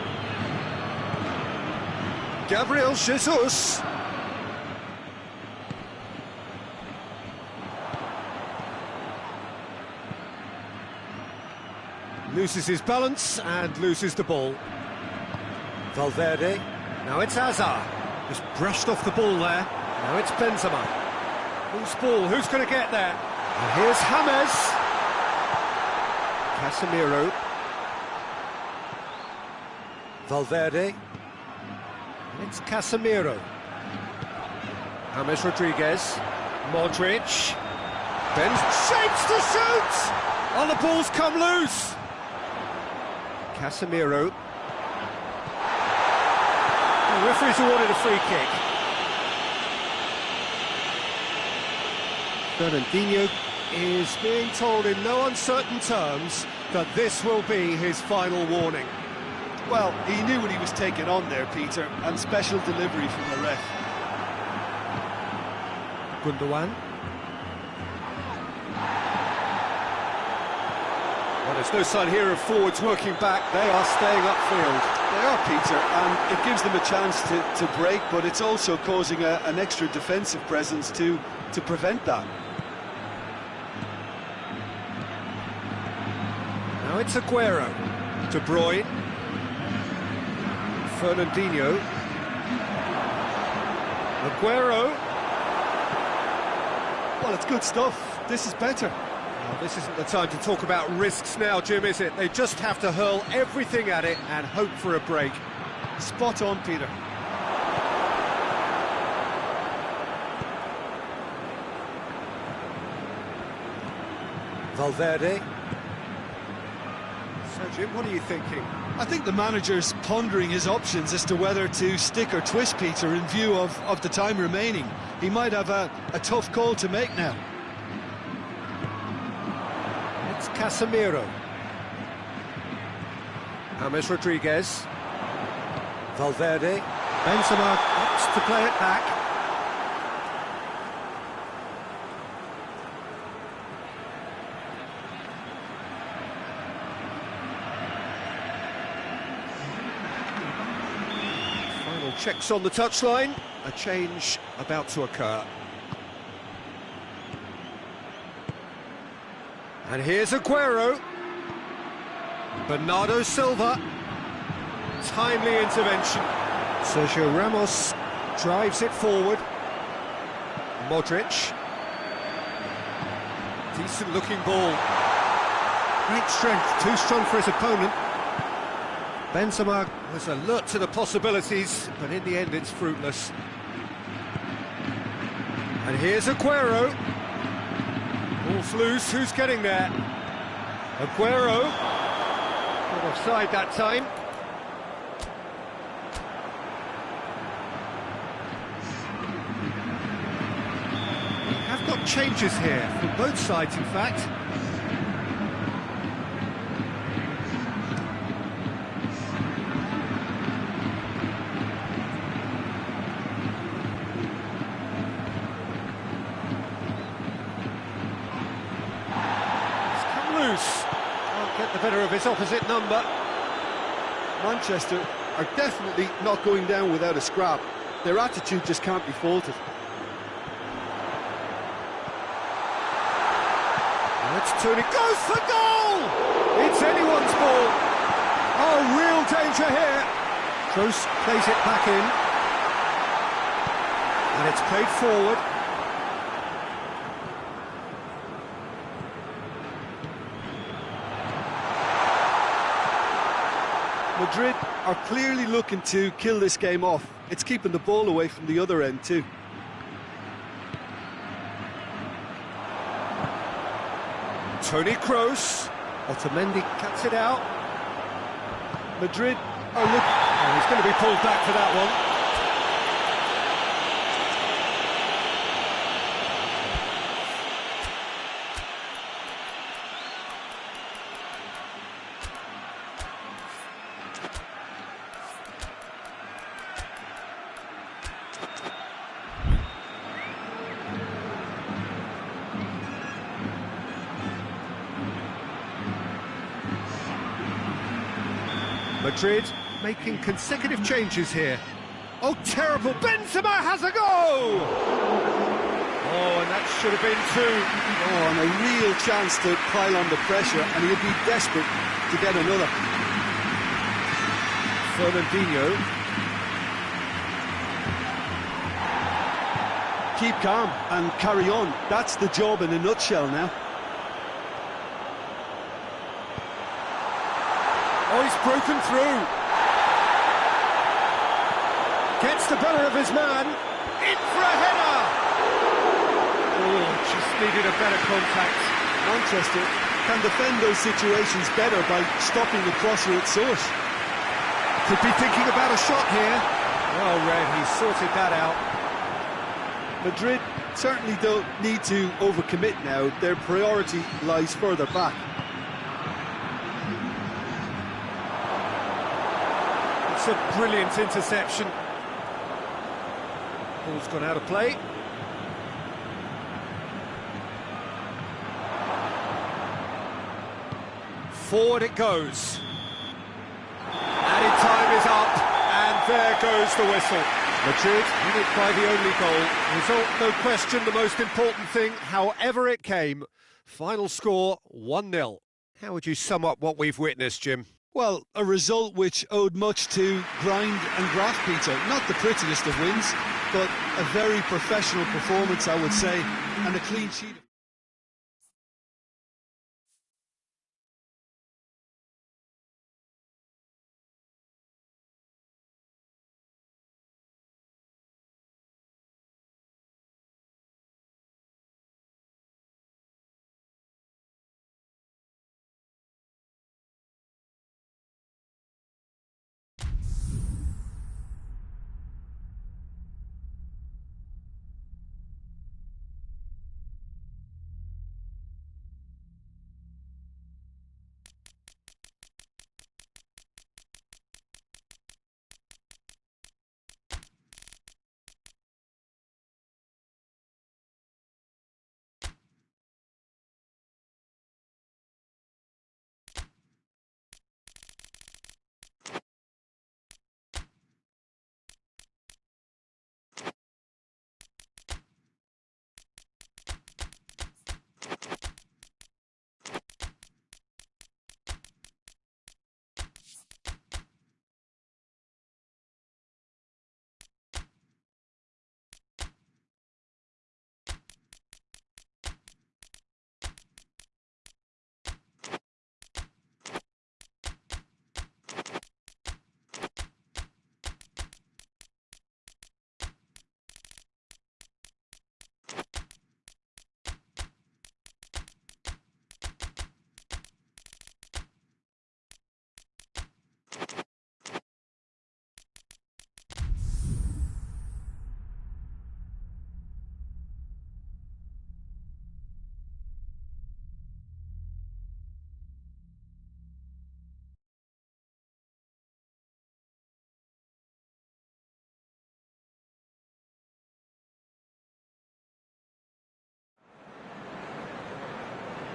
Gabriel Jesus. Loses his balance and loses the ball. Valverde. Now it's Hazard. Just brushed off the ball there. Now it's Benzema. Whose ball? Who's going to get there? And here's James. Casemiro. Valverde. And it's Casemiro. James Rodriguez. Modric. Benz shapes to shoot! Oh, the ball's come loose. Casemiro. The referee's awarded a free kick. Fernandinho is being told in no uncertain terms that this will be his final warning. Well, he knew what he was taking on there, Peter, and special delivery from the ref. Gundogan. Well, there's no sign here of forwards working back. They are staying upfield. They are, Peter, and it gives them a chance to break, but it's also causing an extra defensive presence to prevent that. Now it's Aguero. De Bruyne. Fernandinho. Aguero. Well, it's good stuff. This is better. Well, this isn't the time to talk about risks now, Jim, is it? They just have to hurl everything at it and hope for a break. Spot on, Peter. Valverde. So, Jim, what are you thinking? I think the manager's pondering his options as to whether to stick or twist Peter in view of the time remaining. He might have a tough call to make now. It's Casemiro. James Rodriguez. Valverde. Benzema opts to play it back. Final checks on the touchline. A change about to occur. And here's Aguero. Bernardo Silva. Timely intervention. Sergio Ramos drives it forward. Modric. Decent looking ball. Great strength, too strong for his opponent. Benzema was alert to the possibilities, but in the end it's fruitless. And here's Aguero. Ball's loose, who's getting there? Aguero. Not offside that time. We have got changes here, from both sides in fact. Can't get the better of his opposite number. Manchester are definitely not going down without a scrap. Their attitude just can't be faulted. That's Tony, goes for goal! It's anyone's ball. Oh, real danger here. Kroos plays it back in. And it's played forward. Madrid are clearly looking to kill this game off. It's keeping the ball away from the other end too. Tony Kroos. Otamendi cuts it out. Madrid are looking... Oh, he's going to be pulled back for that one. Madrid making consecutive changes here. Oh, terrible! Benzema has a go! Oh, and that should have been two. Oh, and a real chance to pile on the pressure, and he'll be desperate to get another. Fernandinho. Keep calm and carry on. That's the job in a nutshell now. Oh, he's broken through. Gets the better of his man. In for a header. Oh, just needed a better contact. Manchester can defend those situations better by stopping the crosser at source. Could be thinking about a shot here. Well read, he sorted that out. Madrid certainly don't need to overcommit now. Their priority lies further back. It's a brilliant interception. Ball's gone out of play. Forward it goes. Added time is up, and there goes the whistle. Madrid win it by the only goal. Result, no question, the most important thing, however it came. Final score, 1-0. How would you sum up what we've witnessed, Jim? Well, a result which owed much to grind and graft, Peter. Not the prettiest of wins, but a very professional performance, I would say, and a clean sheet.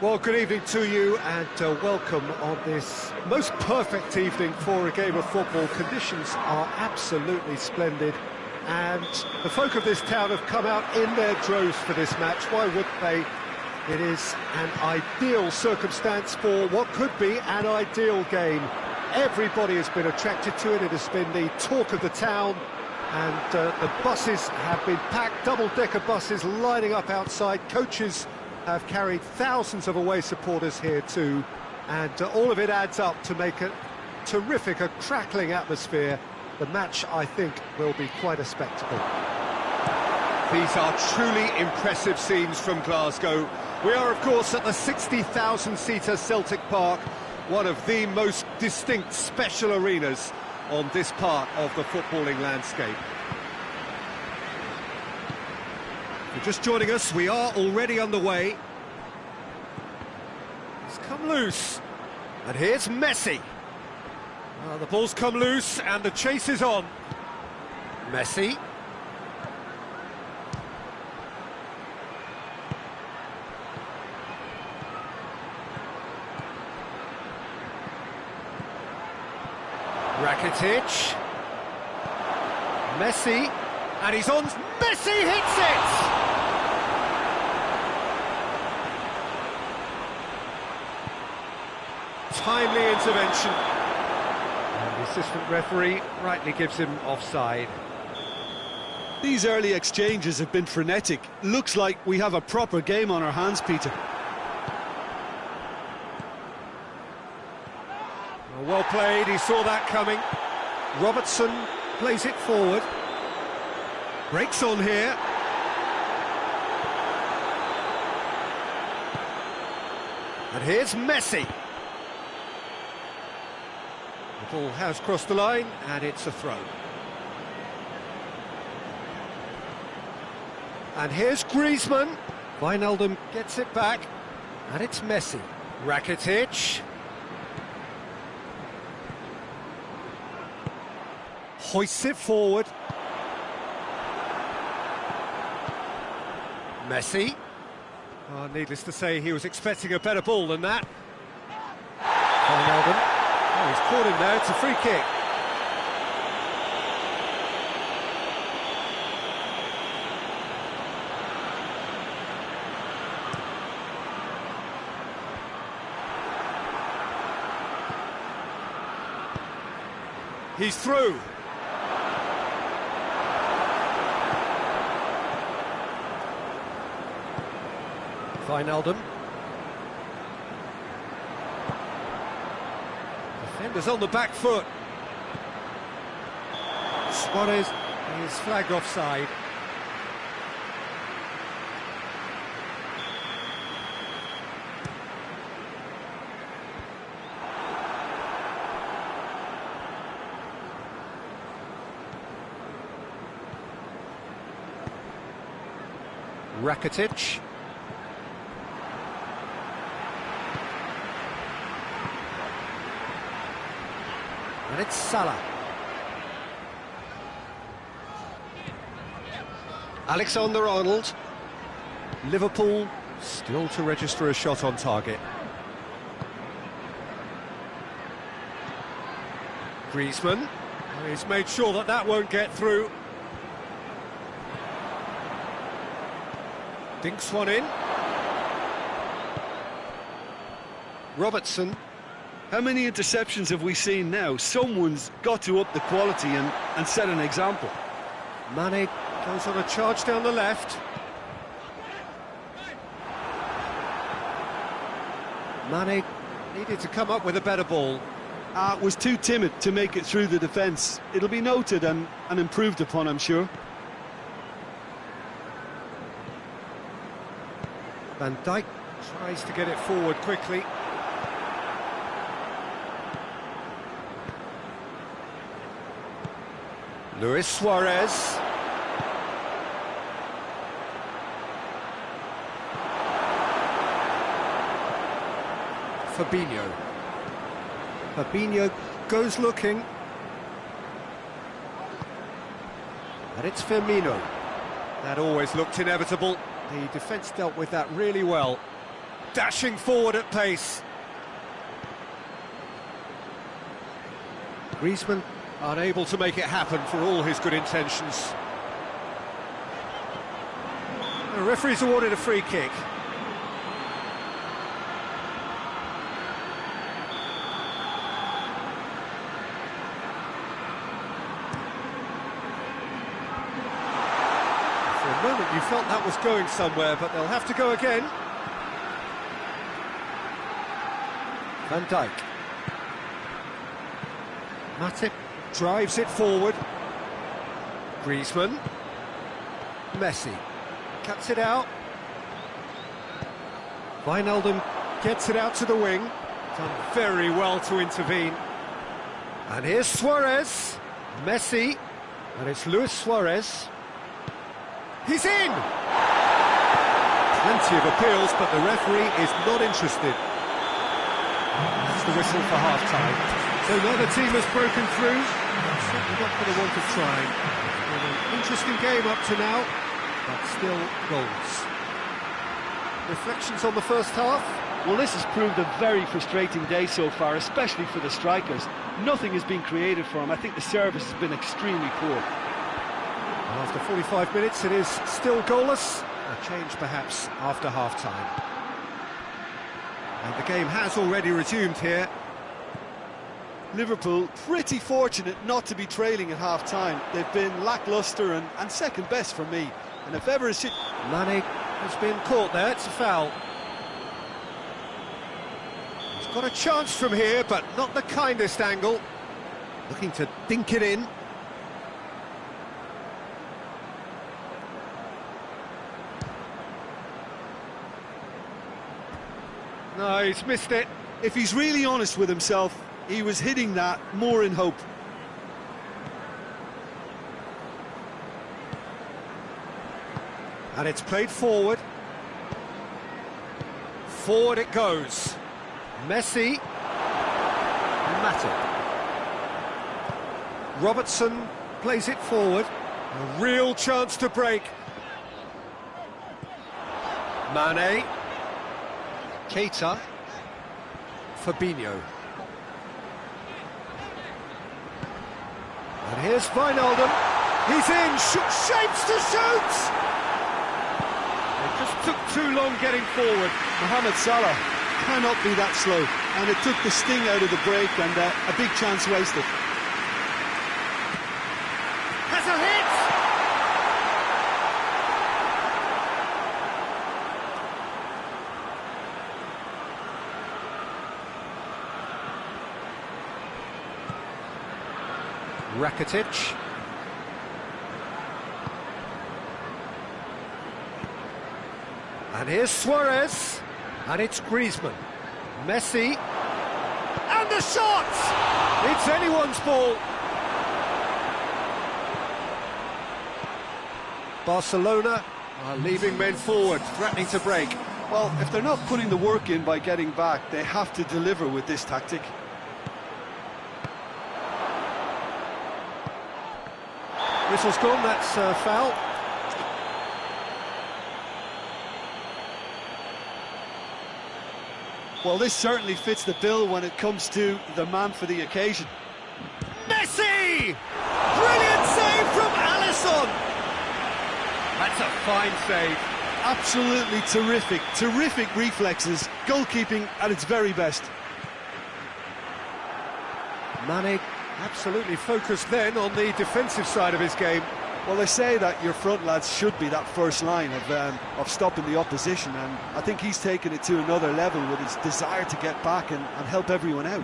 Well, good evening to you and welcome on this most perfect evening for a game of football. Conditions are absolutely splendid and the folk of this town have come out in their droves for this match. Why wouldn't they? It is an ideal circumstance for what could be an ideal game. Everybody has been attracted to it. It has been the talk of the town, and the buses have been packed, double-decker buses lining up outside. Coaches have carried thousands of away supporters here too, and all of it adds up to make a terrific, a crackling atmosphere. The match, I think, will be quite a spectacle. These are truly impressive scenes from Glasgow. We are, of course, at the 60,000-seater Celtic Park, one of the most distinct special arenas on this part of the footballing landscape. If you're just joining us, we are already underway. It's come loose, and here's Messi. The ball's come loose, and the chase is on. Messi. Rakitic. Messi, and he's on. Messi hits it! Timely intervention. And the assistant referee rightly gives him offside. These early exchanges have been frenetic. Looks like we have a proper game on our hands, Peter. Well played, he saw that coming. Robertson plays it forward. Breaks on here. And here's Messi. The ball has crossed the line, and it's a throw. And here's Griezmann. Wijnaldum gets it back, and it's Messi. Rakitic. Hoists it forward. Messi. Oh, needless to say, he was expecting a better ball than that. Wijnaldum. Oh, he's caught him there, it's a free kick. He's through. Wijnaldum. Defenders on the back foot. Suarez is flagged offside. Rakitic. And it's Salah. Alexander-Arnold. Liverpool still to register a shot on target. Griezmann. And he's made sure that that won't get through. Dinks one in. Robertson. How many interceptions have we seen now? Someone's got to up the quality and set an example. Mane goes on a charge down the left. Mane needed to come up with a better ball. Was too timid to make it through the defence. It'll be noted and improved upon, I'm sure. Van Dijk tries to get it forward quickly. Luis Suarez. Fabinho. Fabinho goes looking. And it's Firmino. That always looked inevitable. The defence dealt with that really well. dashing forward at pace. Griezmann unable to make it happen for all his good intentions. The referee's awarded a free kick. For a moment you felt that was going somewhere, but they'll have to go again. Van Dijk. Matip drives it forward. Griezmann. Messi. Cuts it out. Wijnaldum gets it out to the wing. Done very well to intervene. And here's Suarez. Messi. And it's Luis Suarez. He's in! Plenty of appeals, but the referee is not interested. That's the whistle for half-time. So neither team has broken through. Certainly not for the want of trying. Been an interesting game up to now, but still goals. Reflections on the first half? Well, this has proved a very frustrating day so far, especially for the strikers. Nothing has been created for them. I think the service has been extremely poor. And after 45 minutes, it is still goalless. A change perhaps after half-time. And the game has already resumed here. Liverpool pretty fortunate not to be trailing at half-time. They've been lacklustre and second best for me. And if ever it's... Mane has been caught there, it's a foul. He's got a chance from here, but not the kindest angle. Looking to dink it in. No, he's missed it. If he's really honest with himself, he was hitting that more in hope. And it's played forward. Forward it goes. Messi. Matip. Robertson plays it forward. A real chance to break. Mane. Keita. Fabinho. And here's Wijnaldum. He's in, shapes to shoot! It just took too long getting forward. Mohamed Salah cannot be that slow, and it took the sting out of the break and a big chance wasted. Has a hit! Rakitic. And here's Suarez. And it's Griezmann. Messi. And the shot! It's anyone's ball. Barcelona are leaving men forward, threatening to break. Well, if they're not putting the work in by getting back, they have to deliver with this tactic. Whistle's gone, that's a foul. Well, this certainly fits the bill when it comes to the man for the occasion. Messi! Brilliant save from Alisson! That's a fine save. Absolutely terrific reflexes, goalkeeping at its very best. Mane absolutely focused then on the defensive side of his game. Well, they say that your front lads should be that first line of stopping the opposition, and I think he's taken it to another level with his desire to get back and help everyone out.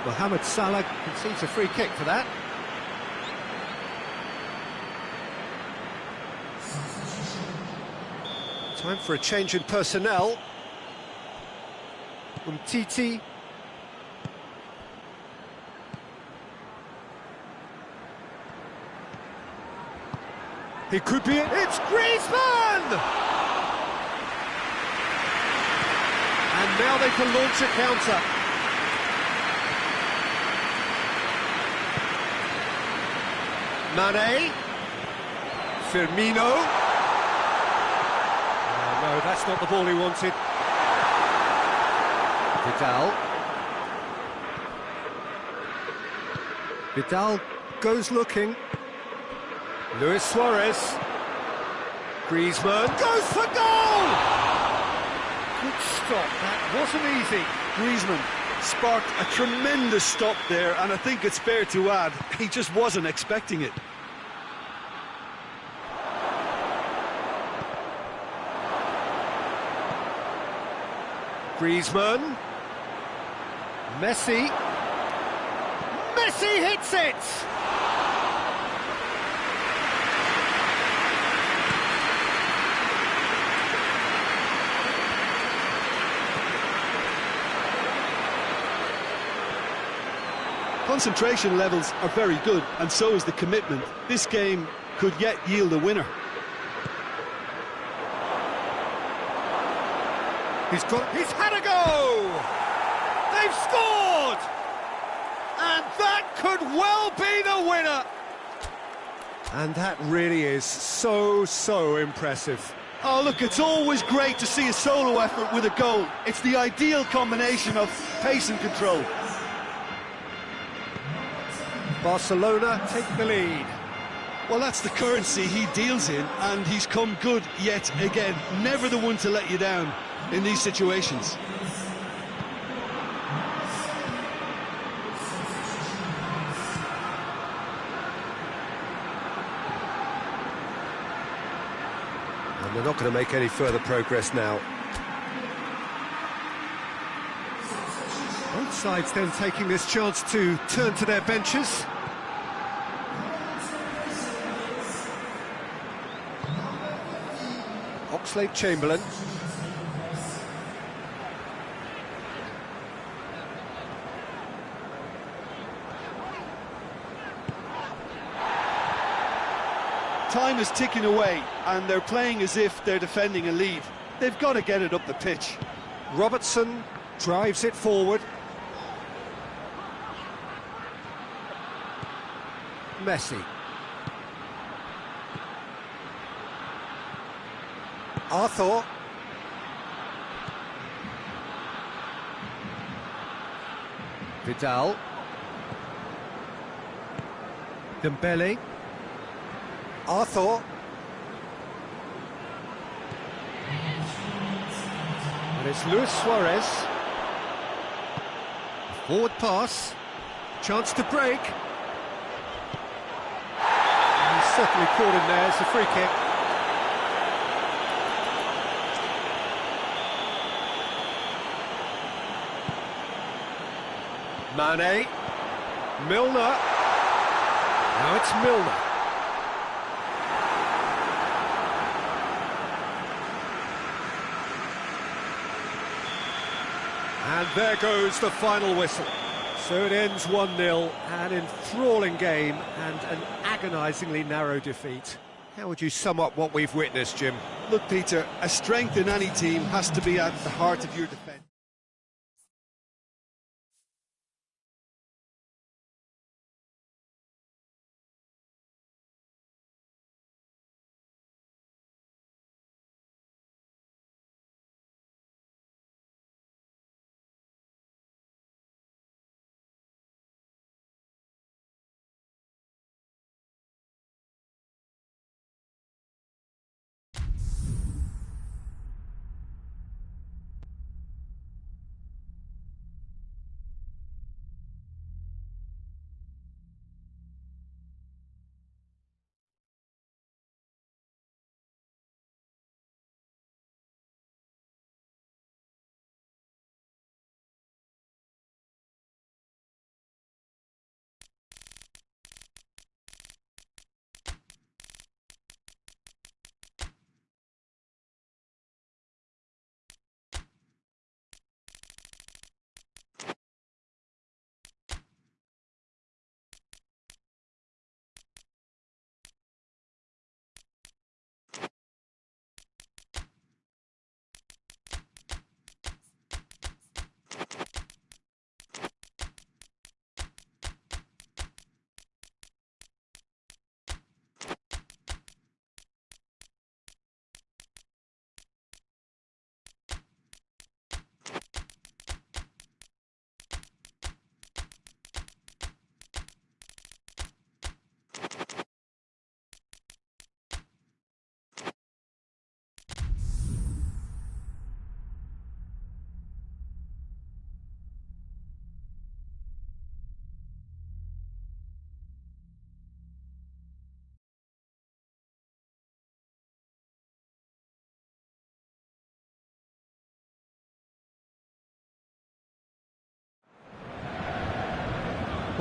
Mohamed Salah concedes a free kick for that. Time for a change in personnel. Umtiti. He could be it. It's Griezmann! And now they can launch a counter. Mane. Firmino. No, No, that's not the ball he wanted. Vidal goes looking. Luis Suarez. Griezmann goes for goal! Good stop, that wasn't easy. Griezmann sparked a tremendous stop there, and I think it's fair to add, he just wasn't expecting it. Griezmann. Messi. Messi hits it! Concentration levels are very good, and so is the commitment. This game could yet yield a winner. He's had a go! They've scored! And that could well be the winner! And that really is so impressive. Oh, look, it's always great to see a solo effort with a goal. It's the ideal combination of pace and control. Barcelona take the lead. Well, that's the currency he deals in, and he's come good yet again. Never the one to let you down in these situations. And they're not going to make any further progress now. Both sides then taking this chance to turn to their benches. Oxlade-Chamberlain. Time is ticking away, and they're playing as if they're defending a lead. They've got to get it up the pitch. Robertson drives it forward. Messi. Arthur. Vidal. Dembele. Arthur. And it's Luis Suarez. Forward pass. Chance to break. And he's certainly caught him there. It's a free kick. Mane. Milner. Now it's Milner. And there goes the final whistle. So it ends 1-0, an enthralling game and an agonisingly narrow defeat. How would you sum up what we've witnessed, Jim? Look, Peter, a strength in any team has to be at the heart of your defence.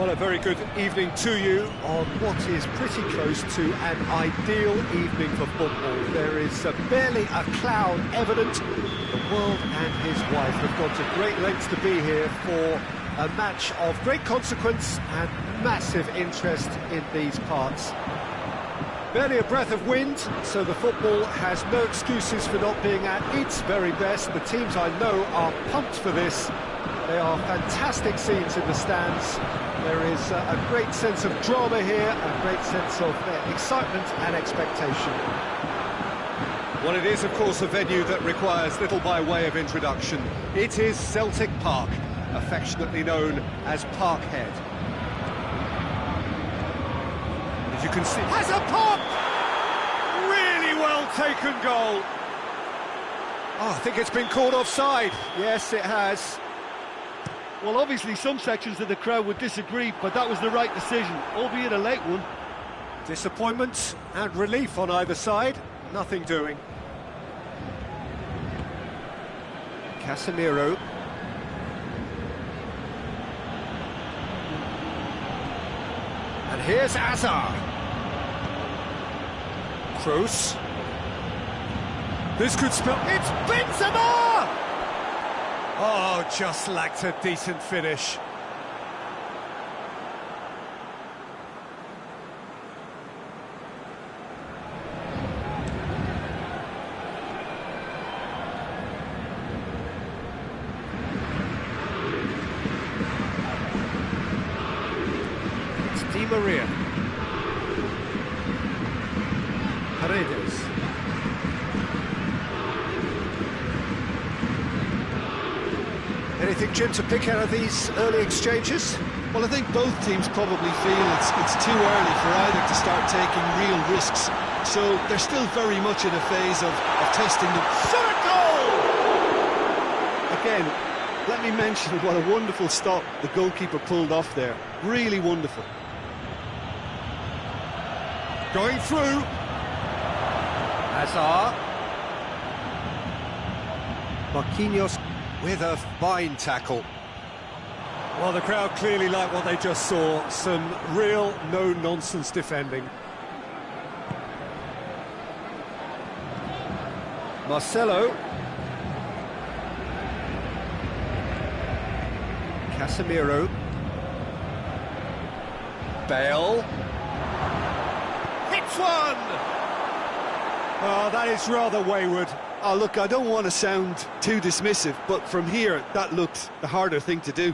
Well, a very good evening to you on what is pretty close to an ideal evening for football. There is barely a cloud evident. The world and his wife have gone to great lengths to be here for a match of great consequence and massive interest in these parts. Barely a breath of wind, so the football has no excuses for not being at its very best. The teams I know are pumped for this. They are fantastic scenes in the stands. There is a great sense of drama here, a great sense of excitement and expectation. Well, it is, of course, a venue that requires little by way of introduction. It is Celtic Park, affectionately known as Parkhead. As you can see, has a pop! Really well taken goal. Oh, I think it's been called offside. Yes, it has. Well, obviously some sections of the crowd would disagree, but that was the right decision, albeit a late one. Disappointment and relief on either side, nothing doing. Casemiro. And here's Azar. Kroos. This could spell... It's Benzema! Oh, just lacked a decent finish. It's Di Maria. Paredes. Anything, Jim, to pick out of these early exchanges? Well, I think both teams probably feel it's too early for either to start taking real risks. So they're still very much in a phase of testing them. Shot a goal! Again, let me mention what a wonderful stop the goalkeeper pulled off there. Really wonderful. Going through. Azar. Marquinhos with a fine tackle. Well, the crowd clearly like what they just saw. Some real no-nonsense defending. Marcelo. Casemiro. Bale. Hits one! Oh, that is rather wayward. Oh, look, I don't want to sound too dismissive, but from here, that looked the harder thing to do.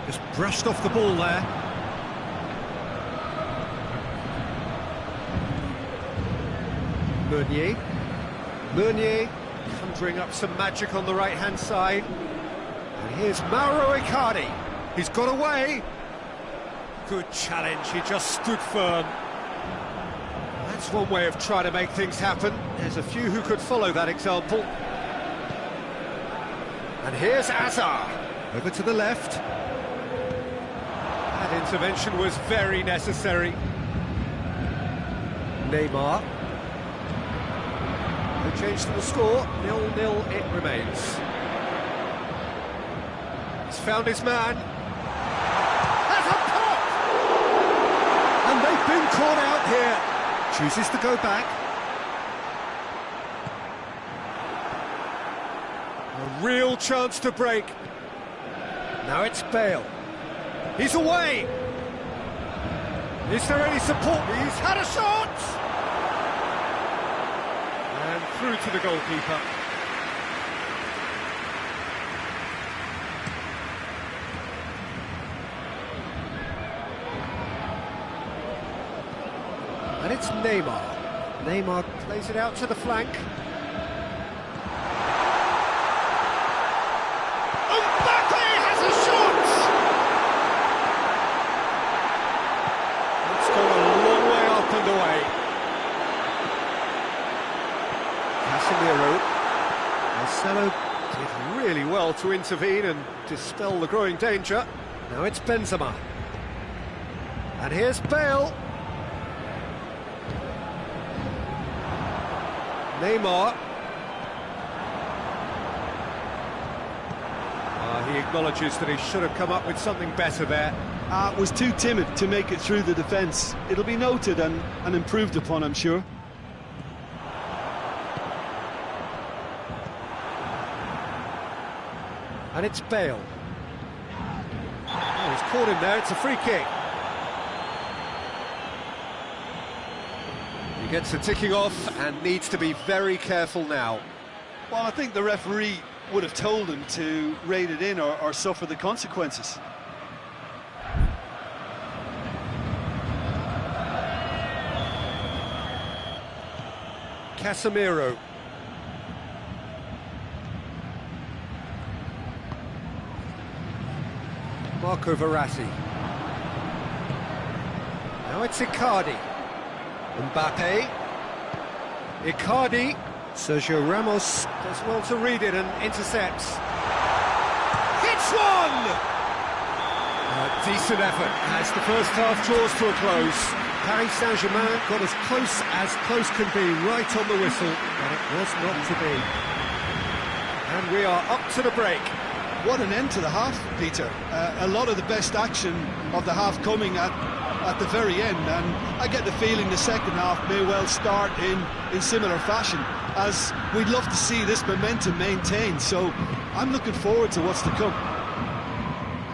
Just brushed off the ball there. Meunier conjuring up some magic on the right-hand side. And here's Mauro Icardi. He's got away. Good challenge, he just stood firm. That's one way of trying to make things happen. There's a few who could follow that example. And here's Azar. Over to the left. That intervention was very necessary. Neymar. No change to the score. 0-0 it remains. He's found his man. Has a pop! And they've been caught out here. Chooses to go back. A real chance to break. Now it's Bale. He's away. Is there any support? He's had a shot! And through to the goalkeeper. And it's Neymar. Neymar plays it out to the flank. Mbappe has a shot! It's gone a long way up and away. Casemiro. Marcelo did really well to intervene and dispel the growing danger. Now it's Benzema. And here's Bale. Neymar. He acknowledges that he should have come up with something better there. Was too timid to make it through the defence. It'll be noted and improved upon, I'm sure. And it's Bale. Oh, he's caught him there, it's a free kick. He gets the ticking off and needs to be very careful now. Well, I think the referee would have told him to rate it in or suffer the consequences. Casemiro. Marco Verratti. Now it's Icardi. Mbappe. Icardi. Sergio Ramos does well to read it and intercepts. Hits one! A decent effort as the first half draws to a close. Paris Saint-Germain got as close can be, right on the whistle, but it was not to be. And we are up to the break. What an end to the half, Peter. A lot of the best action of the half coming at the very end, and I get the feeling the second half may well start in similar fashion, as we'd love to see this momentum maintained, so I'm looking forward to what's to come.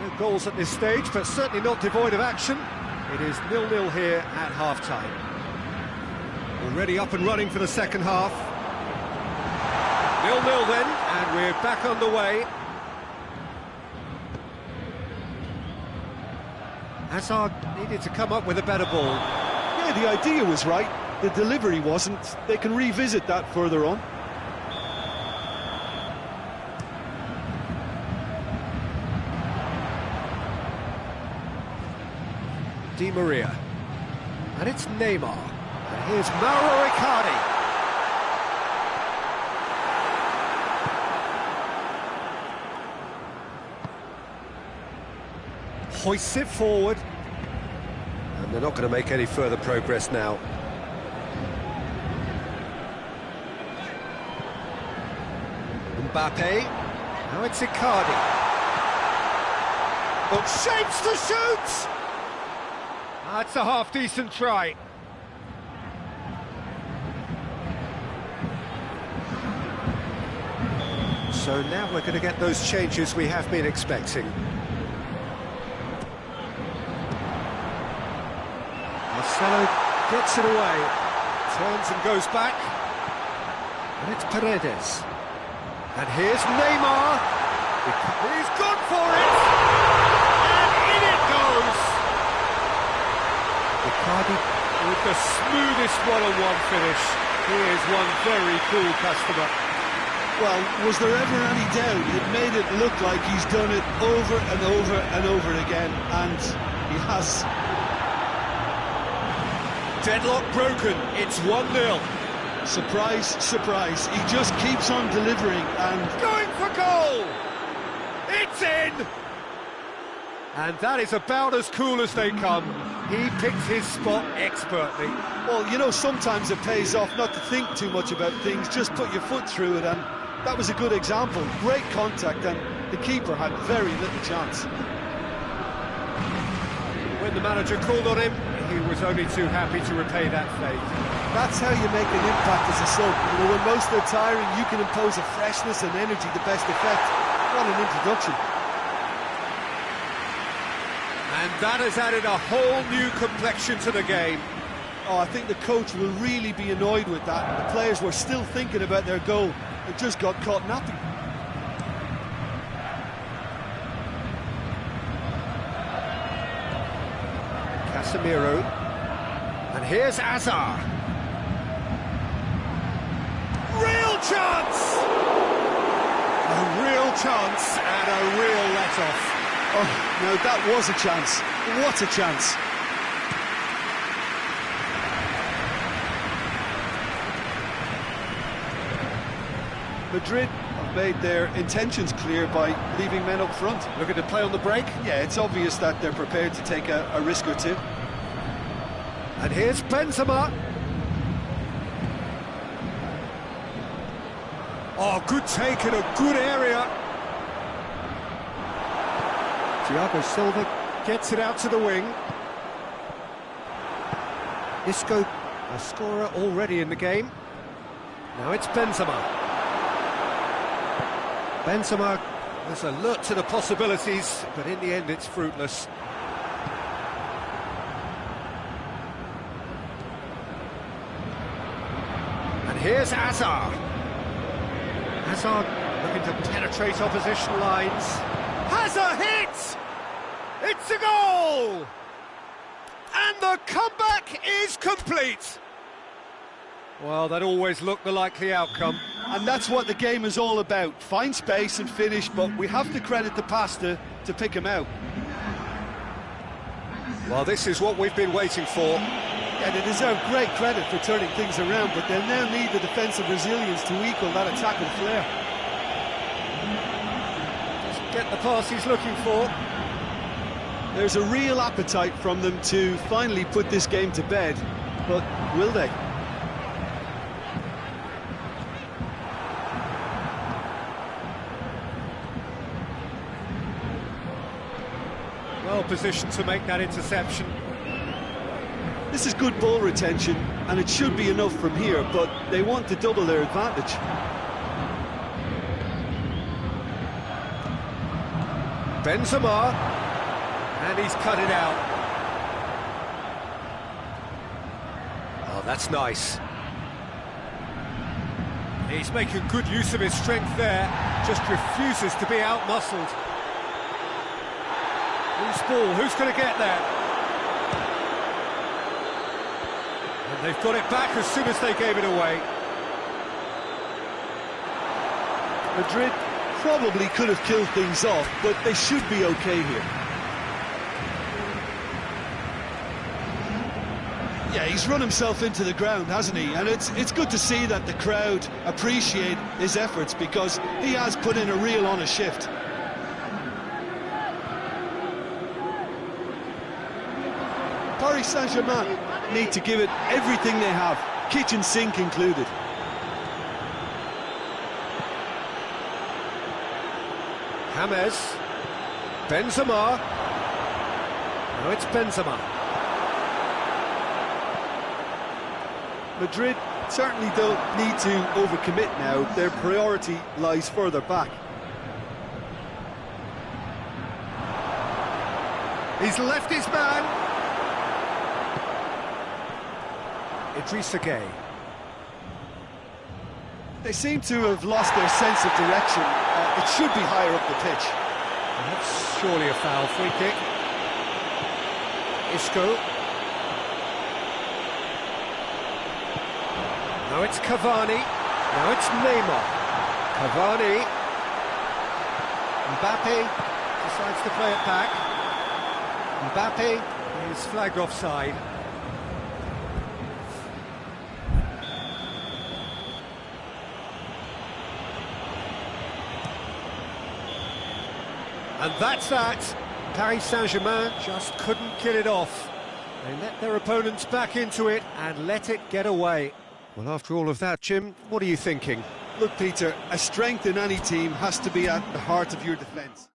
No goals at this stage, but certainly not devoid of action. It is 0-0 here at half-time. Already up and running for the second half. 0-0 then, and we're back underway. Hazard needed to come up with a better ball. Yeah, the idea was right, the delivery wasn't. They can revisit that further on. Di Maria. And it's Neymar. And here's Mauro Icardi. Hoists it forward. And they're not going to make any further progress now. Mbappe. Now it's Icardi. But shapes to shoot! That's a half-decent try. So now we're going to get those changes we have been expecting. Marcelo gets it away, turns and goes back, and it's Paredes. And here's Neymar. He's gone for it, and in it goes. Icardi with the smoothest one-on-one finish. He is one very cool customer. Well, was there ever any doubt? It made it look like he's done it over and over and over again, and he has. Deadlock broken, it's 1-0. Surprise, surprise, he just keeps on delivering and... Going for goal! It's in! And that is about as cool as they come. He picks his spot expertly. Well, you know, sometimes it pays off not to think too much about things, just put your foot through it, and that was a good example. Great contact, and the keeper had very little chance. When the manager called on him, he was only too happy to repay that fate. That's how you make an impact as a sub. You know, when most are tiring, you can impose a freshness and energy to best effect. What an introduction. And that has added a whole new complexion to the game. Oh, I think the coach will really be annoyed with that. The players were still thinking about their goal. It just got caught napping. Casemiro. And here's Hazard. Real chance! A real chance and a real let-off. Oh, no, that was a chance. What a chance. Madrid have made their intentions clear by leaving men up front. Looking to play on the break. Yeah, it's obvious that they're prepared to take a risk or two. And here's Benzema. Oh, good take in a good area. Thiago Silva gets it out to the wing. Isco, a scorer already in the game. Now it's Benzema. Benzema was alert to the possibilities, but in the end it's fruitless. And here's Hazard. Hazard looking to penetrate opposition lines. Hazard hits! It's a goal! And the comeback is complete. Well, that always looked the likely outcome. And that's what the game is all about. Find space and finish, but we have to credit the pasta to pick him out. Well, this is what we've been waiting for. Yeah, they deserve great credit for turning things around, but they'll now need the defensive resilience to equal that attacking flair. Doesn't get the pass he's looking for. There's a real appetite from them to finally put this game to bed, but will they? Well positioned to make that interception. This is good ball retention, and it should be enough from here, but they want to double their advantage. Benzema, and he's cut it out. Oh, that's nice. He's making good use of his strength there, just refuses to be out-muscled. Loose ball, who's going to get there? And they've got it back as soon as they gave it away. Madrid probably could have killed things off, but they should be okay here. Yeah, he's run himself into the ground, hasn't he? And it's good to see that the crowd appreciate his efforts, because he has put in a real honest shift. Paris Saint-Germain need to give it everything they have, kitchen sink included. James, Benzema. No, it's Benzema. Madrid certainly don't need to overcommit now. Their priority lies further back. He's left his man. Idrissa Gueye. They seem to have lost their sense of direction. It should be higher up the pitch. And that's surely a foul. Free kick. Isco. Now it's Cavani. Now it's Neymar. Cavani. Mbappe decides to play it back. Mbappe is flagged offside. And that's that. Paris Saint-Germain just couldn't kill it off. They let their opponents back into it and let it get away. Well, after all of that, Jim, what are you thinking? Look, Peter, a strength in any team has to be at the heart of your defence.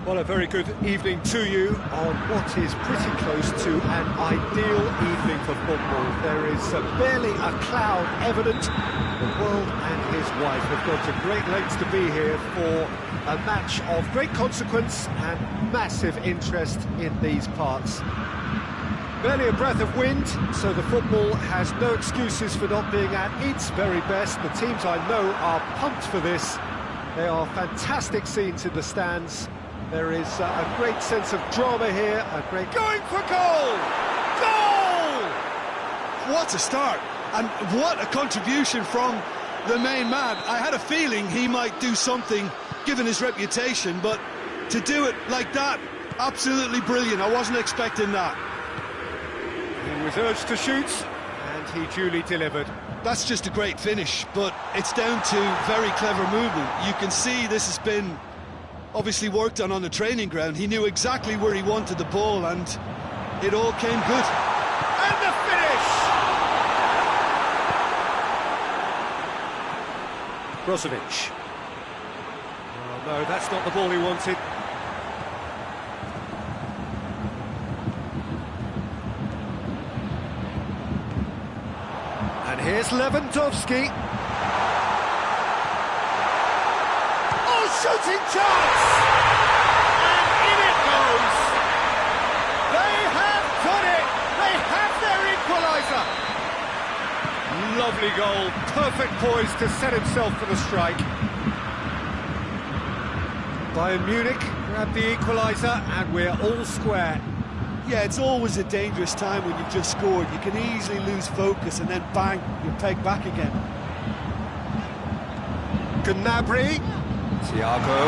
Well, a very good evening to you on what is pretty close to an ideal evening for football. There is barely a cloud evident. The world and his wife have gone to great lengths to be here for a match of great consequence and massive interest in these parts. Barely a breath of wind, so the football has no excuses for not being at its very best. The teams I know are pumped for this. They are fantastic scenes in the stands. There is a great sense of drama here, a great... Going for goal! Goal! What a start, and what a contribution from the main man. I had a feeling he might do something, given his reputation, but to do it like that, absolutely brilliant. I wasn't expecting that. He was urged to shoot, and he duly delivered. That's just a great finish, but it's down to very clever movement. You can see this has been obviously worked on the training ground. He knew exactly where he wanted the ball, and it all came good. And the finish! Brozovic. Oh no, that's not the ball he wanted. And here's Lewandowski. Shooting chance! And in it goes! They have done it! They have their equaliser! Lovely goal, perfect poise to set himself for the strike. Bayern Munich grab the equaliser and we're all square. Yeah, it's always a dangerous time when you've just scored. You can easily lose focus and then bang, you're pegged back again. Gnabry. Thiago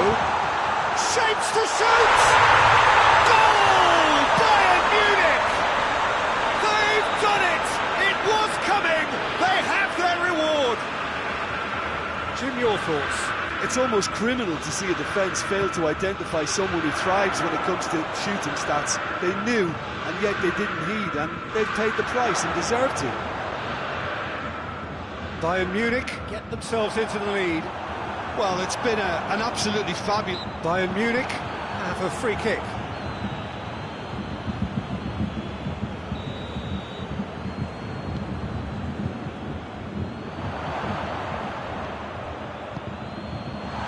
shapes to shoot! Goal! Bayern Munich! They've done it! It was coming! They have their reward! Jim, your thoughts? It's almost criminal to see a defence fail to identify someone who thrives when it comes to shooting stats. They knew, and yet they didn't heed, and they've paid the price and deserve to. Bayern Munich get themselves into the lead. Well, it's been an absolutely fabulous... Bayern Munich have a free kick.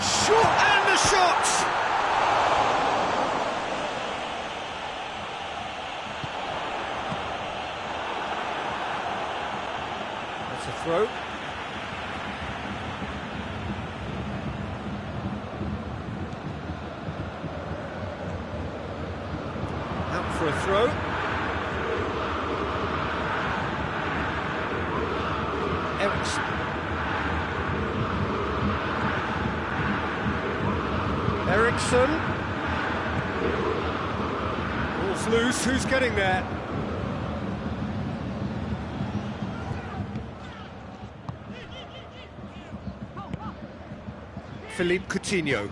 Shot and the shot! That's a throw. For a throw. Ericsson. Ericsson. Ball's loose, who's getting there? Philippe Coutinho.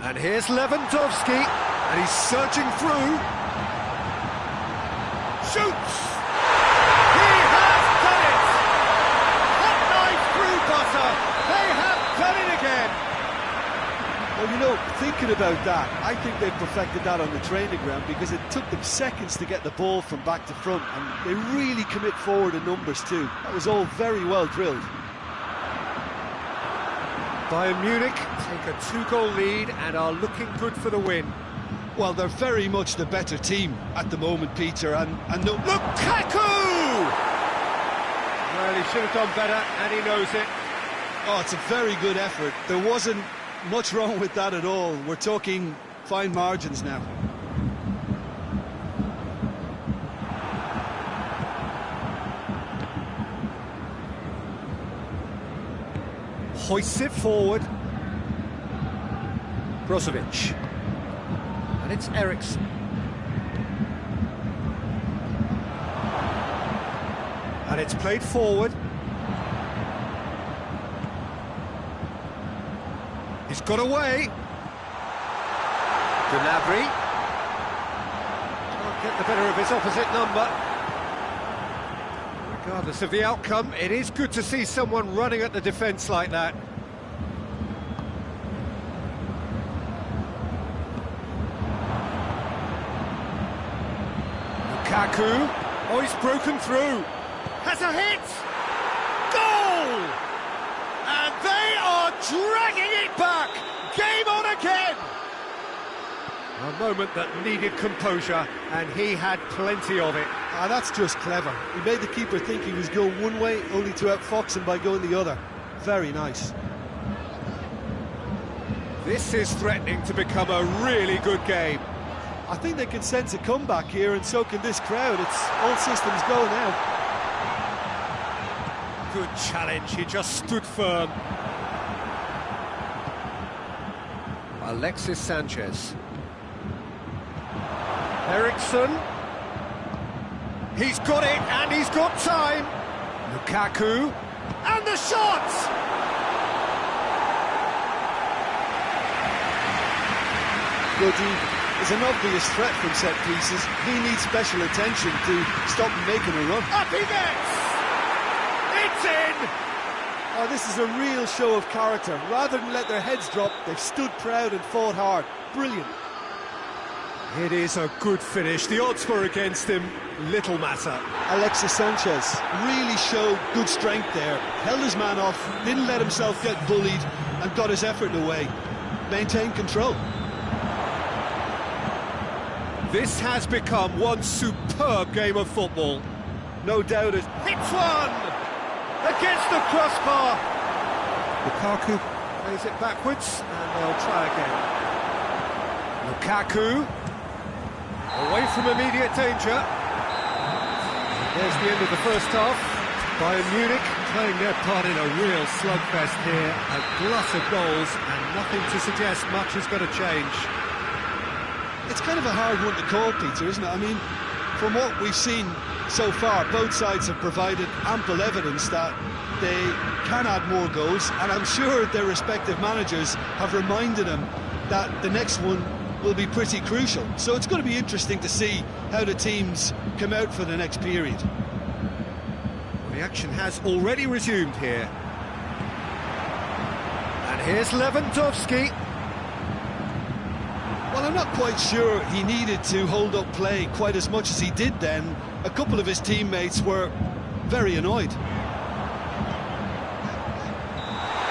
And here's Lewandowski, and he's surging through. Shoots! He has done it! Hot knife through butter! They have done it again! Well, you know, thinking about that, I think they've perfected that on the training ground because it took them seconds to get the ball from back to front, and they really commit forward in numbers too. That was all very well drilled. Bayern Munich take a 2-goal lead and are looking good for the win. Well, they're very much the better team at the moment, Peter, and no... Lukaku! Well, he should have done better, and he knows it. Oh, it's a very good effort. There wasn't much wrong with that at all. We're talking fine margins now. Hoists it forward. Brozovic. And it's Ericsson. And it's played forward. He's got away. Gnabry. Can't get the better of his opposite number. Regardless of the outcome, it is good to see someone running at the defence like that. Lukaku. Oh, he's broken through. Has a hit! Goal! And they are dragging it back! Game on again! A moment that needed composure, and he had plenty of it. Ah, that's just clever. He made the keeper think he was going one way, only to outfox him by going the other. Very nice. This is threatening to become a really good game. I think they can sense a comeback here, and so can this crowd. It's all systems go now. Good challenge, he just stood firm. Alexis Sanchez. Eriksson. He's got it, and he's got time. Lukaku. And the shot! Goody is an obvious threat from set pieces. He needs special attention to stop him making a run. Up he gets! It's in! Oh, this is a real show of character. Rather than let their heads drop, they've stood proud and fought hard. Brilliant. It is a good finish. The odds were against him. Little matter. Alexis Sanchez Really showed good strength there. Held his man off, didn't let himself get bullied, and got his effort away. Maintained control. This has become one superb game of football. No doubt it hits one! Against the crossbar! Lukaku plays it backwards, and they'll try again. Lukaku, away from immediate danger. There's the end of the first half. Bayern Munich playing their part in a real slugfest here. A glut of goals, and nothing to suggest much is going to change. It's kind of a hard one to call, Peter, isn't it? I mean, from what we've seen so far, both sides have provided ample evidence that they can add more goals, and I'm sure their respective managers have reminded them that the next one will be pretty crucial. So it's going to be interesting to see how the teams come out for the next period. The action has already resumed here. And here's Lewandowski. Well, I'm not quite sure he needed to hold up play quite as much as he did then. A couple of his teammates were very annoyed.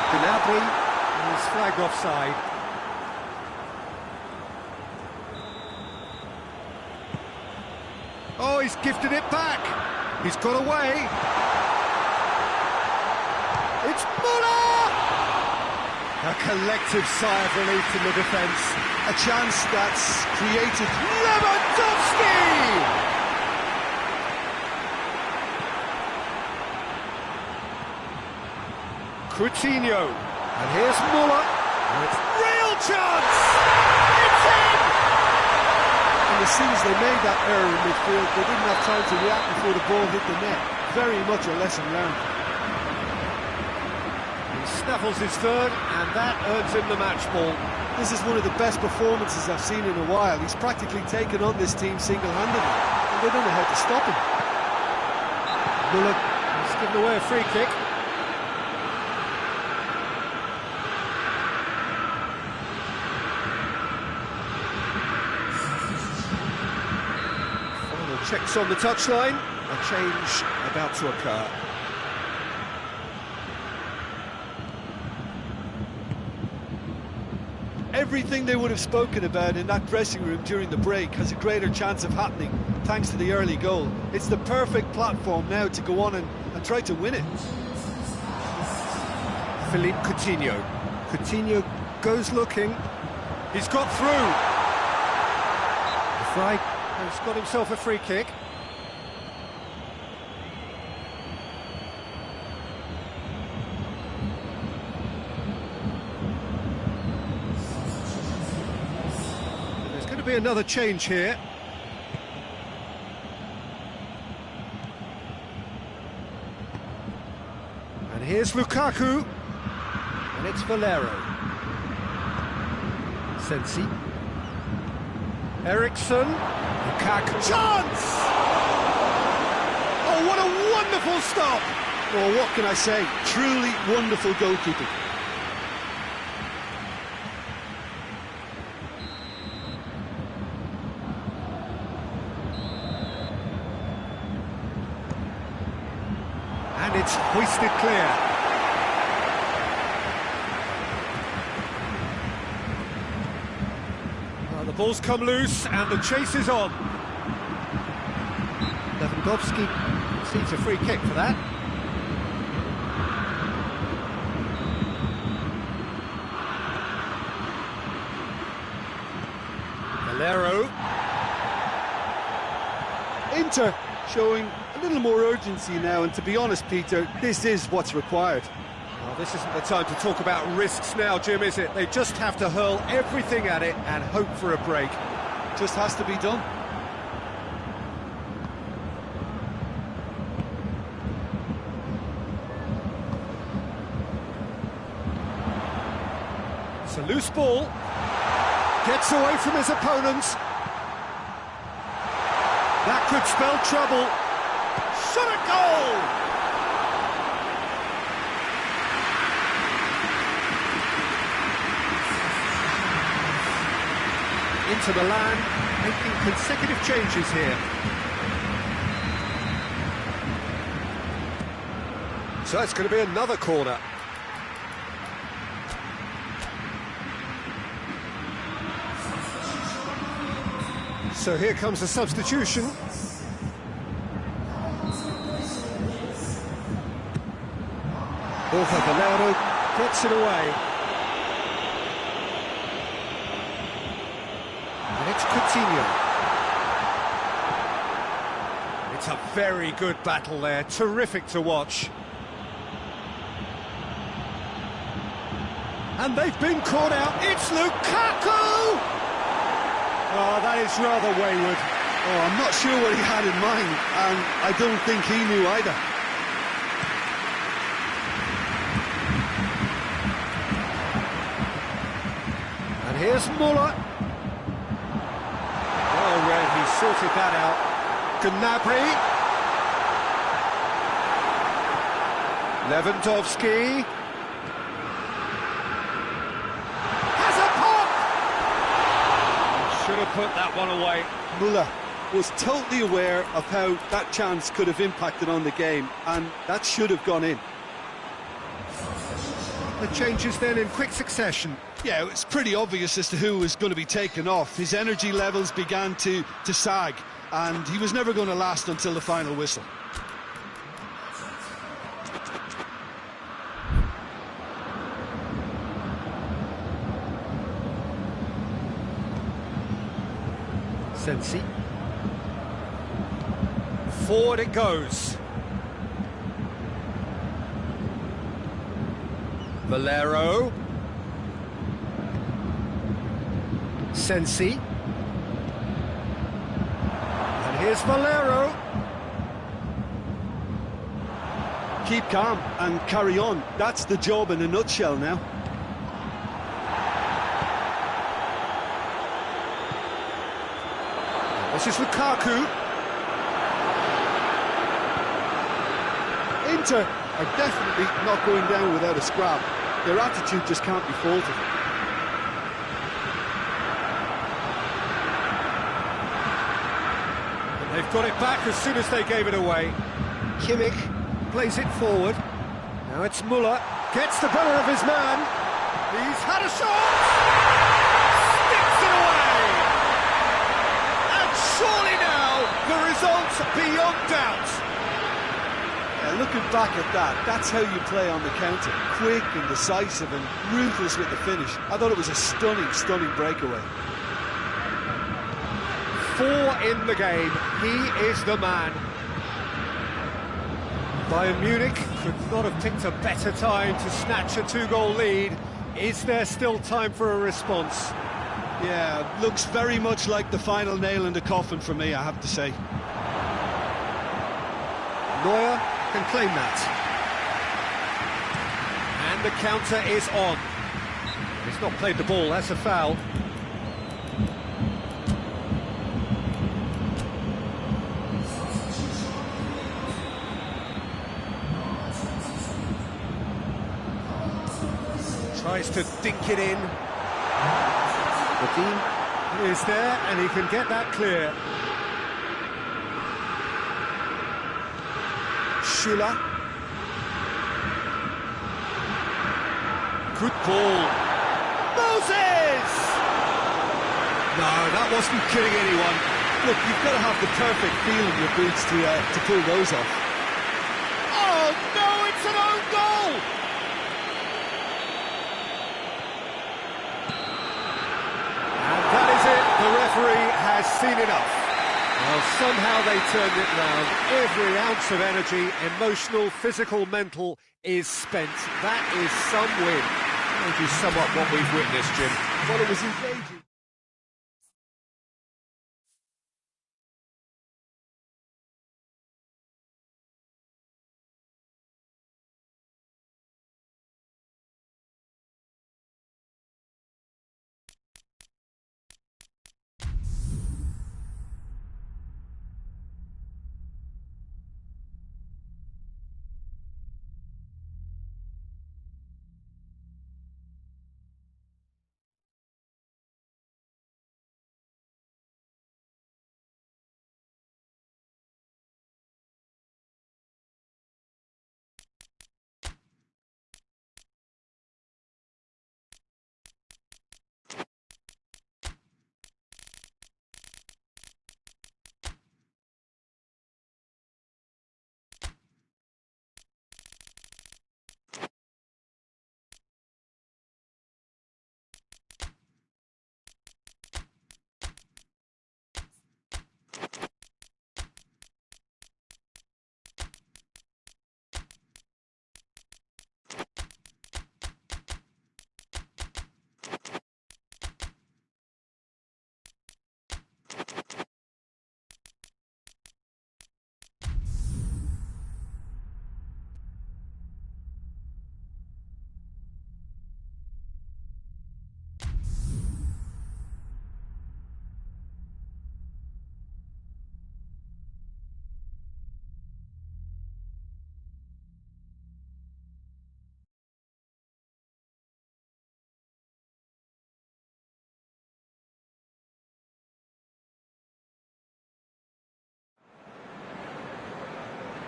Gnabry is flagged offside. Oh, he's gifted it back. He's got away. It's Muller! A collective sigh of relief from the defence. A chance that's created. Lewandowski! Coutinho. And here's Muller. And it's real chance! It's in! And as soon as they made that error in midfield, they didn't have time to react before the ball hit the net. Very much a lesson learned. He snaffles his third, and that earns him the match ball. This is one of the best performances I've seen in a while. He's practically taken on this team single-handedly, and they don't know how to stop him. Muller has given away a free kick. Final checks on the touchline. A change about to occur. Everything they would have spoken about in that dressing room during the break has a greater chance of happening thanks to the early goal. It's the perfect platform now to go on and try to win it. Philippe Coutinho. Coutinho goes looking. He's got through. The Fry has got himself a free kick. Be another change here. And here's Lukaku. And it's Valero. Sensi. Eriksson. Lukaku. Chance! Oh, what a wonderful stop! Well, what can I say? Truly wonderful goalkeeping. And it's hoisted clear. Well, the ball's come loose and the chase is on. Lewandowski sees a free kick for that. Valero. Inter showing a little more urgency now, and to be honest, Peter, this is what's required. Well, this isn't the time to talk about risks now, Jim, is it? They just have to hurl everything at it and hope for a break. Just has to be done. It's a loose ball. Gets away from his opponents. That could spell trouble. Shot a goal! Inter Milan making consecutive changes here. So it's going to be another corner. So here comes the substitution. Borja Valero gets it away. And it's Coutinho. It's a very good battle there, terrific to watch. And they've been caught out, it's Lukaku! Oh, that is rather wayward. Oh, I'm not sure what he had in mind, and I don't think he knew either. And here's Muller. Well read, he sorted that out. Gnabry. Lewandowski. Should have put that one away. Muller was totally aware of how that chance could have impacted on the game, and that should have gone in. The changes then in quick succession. Yeah, it's pretty obvious as to who was going to be taken off. His energy levels began to sag, and he was never going to last until the final whistle. Sensi. Forward it goes. Valero. Sensi. And here's Valero. Keep calm and carry on. That's the job in a nutshell now. This is Lukaku. Inter are definitely not going down without a scrap. Their attitude just can't be faulted. And they've got it back as soon as they gave it away. Kimmich plays it forward. Now it's Muller. Gets the better of his man. He's had a shot! Sticks it away! And surely now, the result beyond doubt. Looking back at that, that's how you play on the counter. Quick and decisive and ruthless with the finish. I thought it was a stunning, stunning breakaway. 4 in the game. He is the man. Bayern Munich could not have picked a better time to snatch a 2-goal lead. Is there still time for a response? Yeah, looks very much like the final nail in the coffin for me, I have to say. Neuer can claim that. And the counter is on. He's not played the ball, that's a foul. Tries to dink it in. The team is there and he can get that clear. Schüller. Good ball. Moses! No, that wasn't kidding anyone. Look, you've got to have the perfect feel in your boots to pull those off. Oh no, it's an own goal! And that is it, the referee has seen enough. Well, somehow they turned it round. Every ounce of energy, emotional, physical, mental, is spent. That is some win. How would you sum up what we've witnessed, Jim? Well, it was engaging.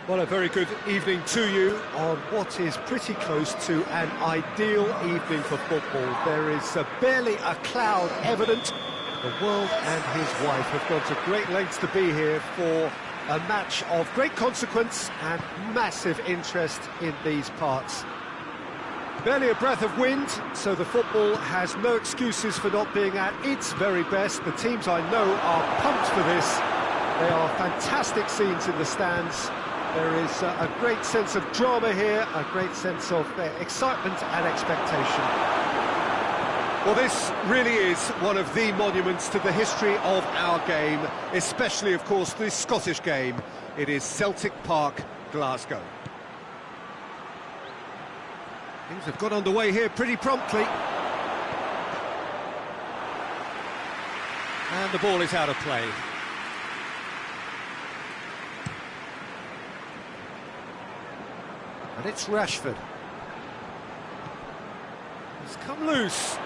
Well, a very good evening to you on what is pretty close to an ideal evening for football. There is barely a cloud evident. The world and his wife have gone to great lengths to be here for a match of great consequence and massive interest in these parts. Barely a breath of wind, so the football has no excuses for not being at its very best. The teams I know are pumped for this. They are fantastic scenes in the stands. There is a great sense of drama here, a great sense of excitement and expectation. Well, this really is one of the monuments to the history of our game, especially, of course, this Scottish game. It is Celtic Park, Glasgow. Things have got underway here pretty promptly. And the ball is out of play. And it's Rashford. It's come loose.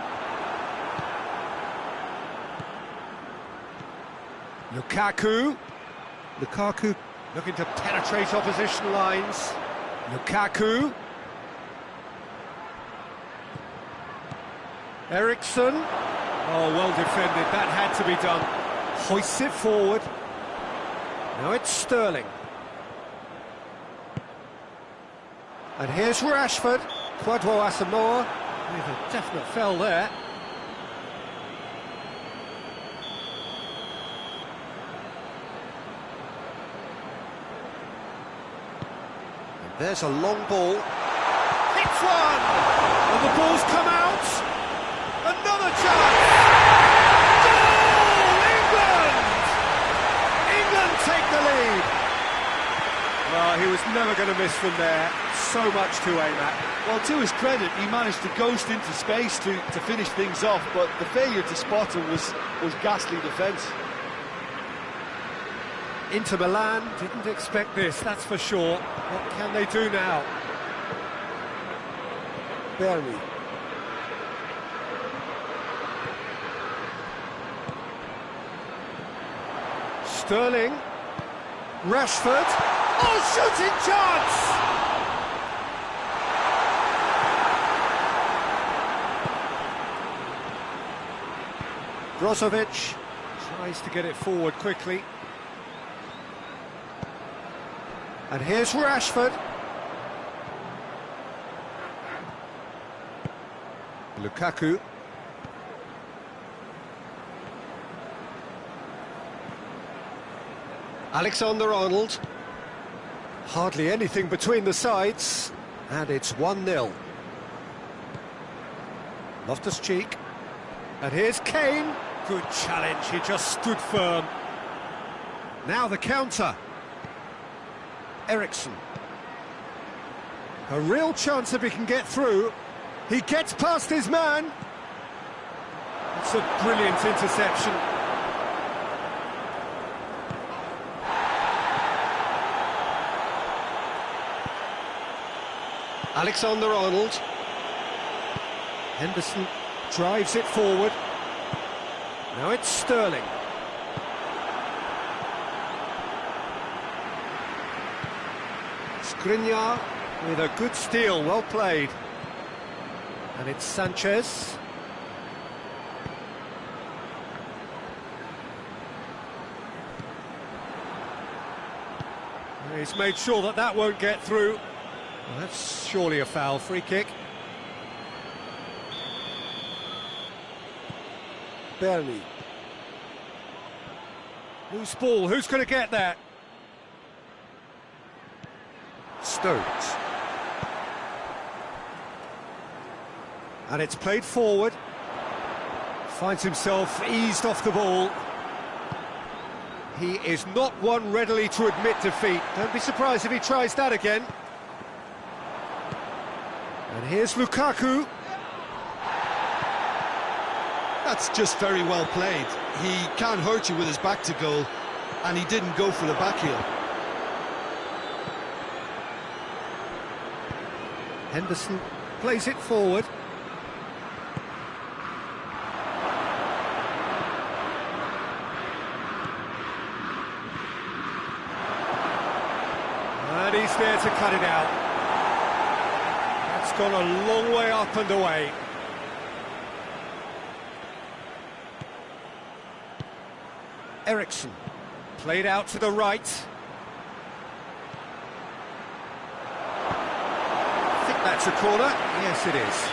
Lukaku looking to penetrate opposition lines. Lukaku. Eriksson. Oh, well defended. That had to be done. Hoists it forward. Now it's Sterling. And here's Rashford. Kwadwo Asamoah with a definite fell there. And there's a long ball. Hits one! And the ball's come out. Another chance! Goal! England! England take the lead. Well, he was never going to miss from there. So much to aim at. Well, to his credit, he managed to ghost into space to finish things off, but the failure to spot him was ghastly defence. Inter Milan didn't expect this, that's for sure. What can they do now? Berry. Sterling. Rashford. Oh, shooting chance! Brozovic tries to get it forward quickly. And here's Rashford. Lukaku. Alexander-Arnold. Hardly anything between the sides, and it's 1-0. Loftus-Cheek. And here's Kane. Good challenge, he just stood firm. Now the counter. Eriksen. A real chance if he can get through. He gets past his man. It's a brilliant interception. Alexander-Arnold. Henderson drives it forward. Now it's Sterling. Skriniar with a good steal, well played. And it's Sanchez. He's made sure that that won't get through. Well, that's surely a foul, free kick. Bernie. Loose ball, who's going to get that? Stones. And it's played forward. Finds himself eased off the ball. He is not one readily to admit defeat. Don't be surprised if he tries that again. And here's Lukaku. That's just very well played. He can't hurt you with his back to goal, and he didn't go for the back heel. Henderson plays it forward. And he's there to cut it out. That's gone a long way up and away. Eriksen, played out to the right. I think that's a corner. Yes, it is.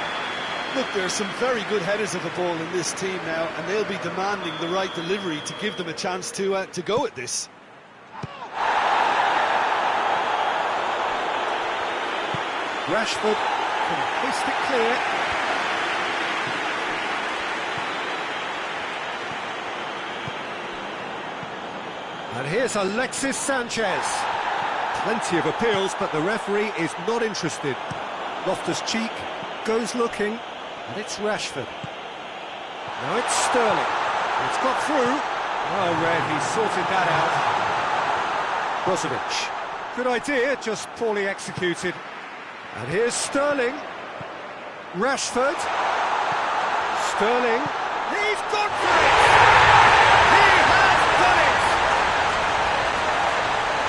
Look, there are some very good headers of a ball in this team now, and they'll be demanding the right delivery to give them a chance to go at this. Rashford can hoist it clear. And here's Alexis Sanchez. Plenty of appeals, but the referee is not interested. Loftus-Cheek goes looking, and it's Rashford. Now it's Sterling. It's got through. Well read, he sorted that out. Brozovic. Good idea, just poorly executed. And here's Sterling. Rashford. Sterling. He's gone for it! He has done it!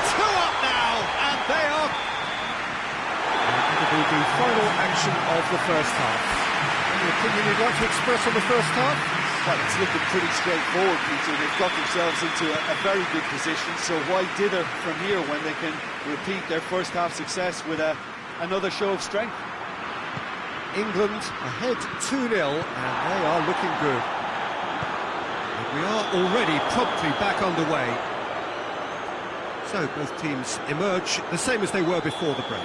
2 up now, and they are... It'll be the final action of the first half. Any opinion you'd like to express on the first half? Well, it's looking pretty straightforward, Peter. They've got themselves into a very good position, so why dither from here when they can repeat their first half success with another show of strength? England ahead 2-0, and they are looking good. And we are already promptly back underway. So both teams emerge the same as they were before the break.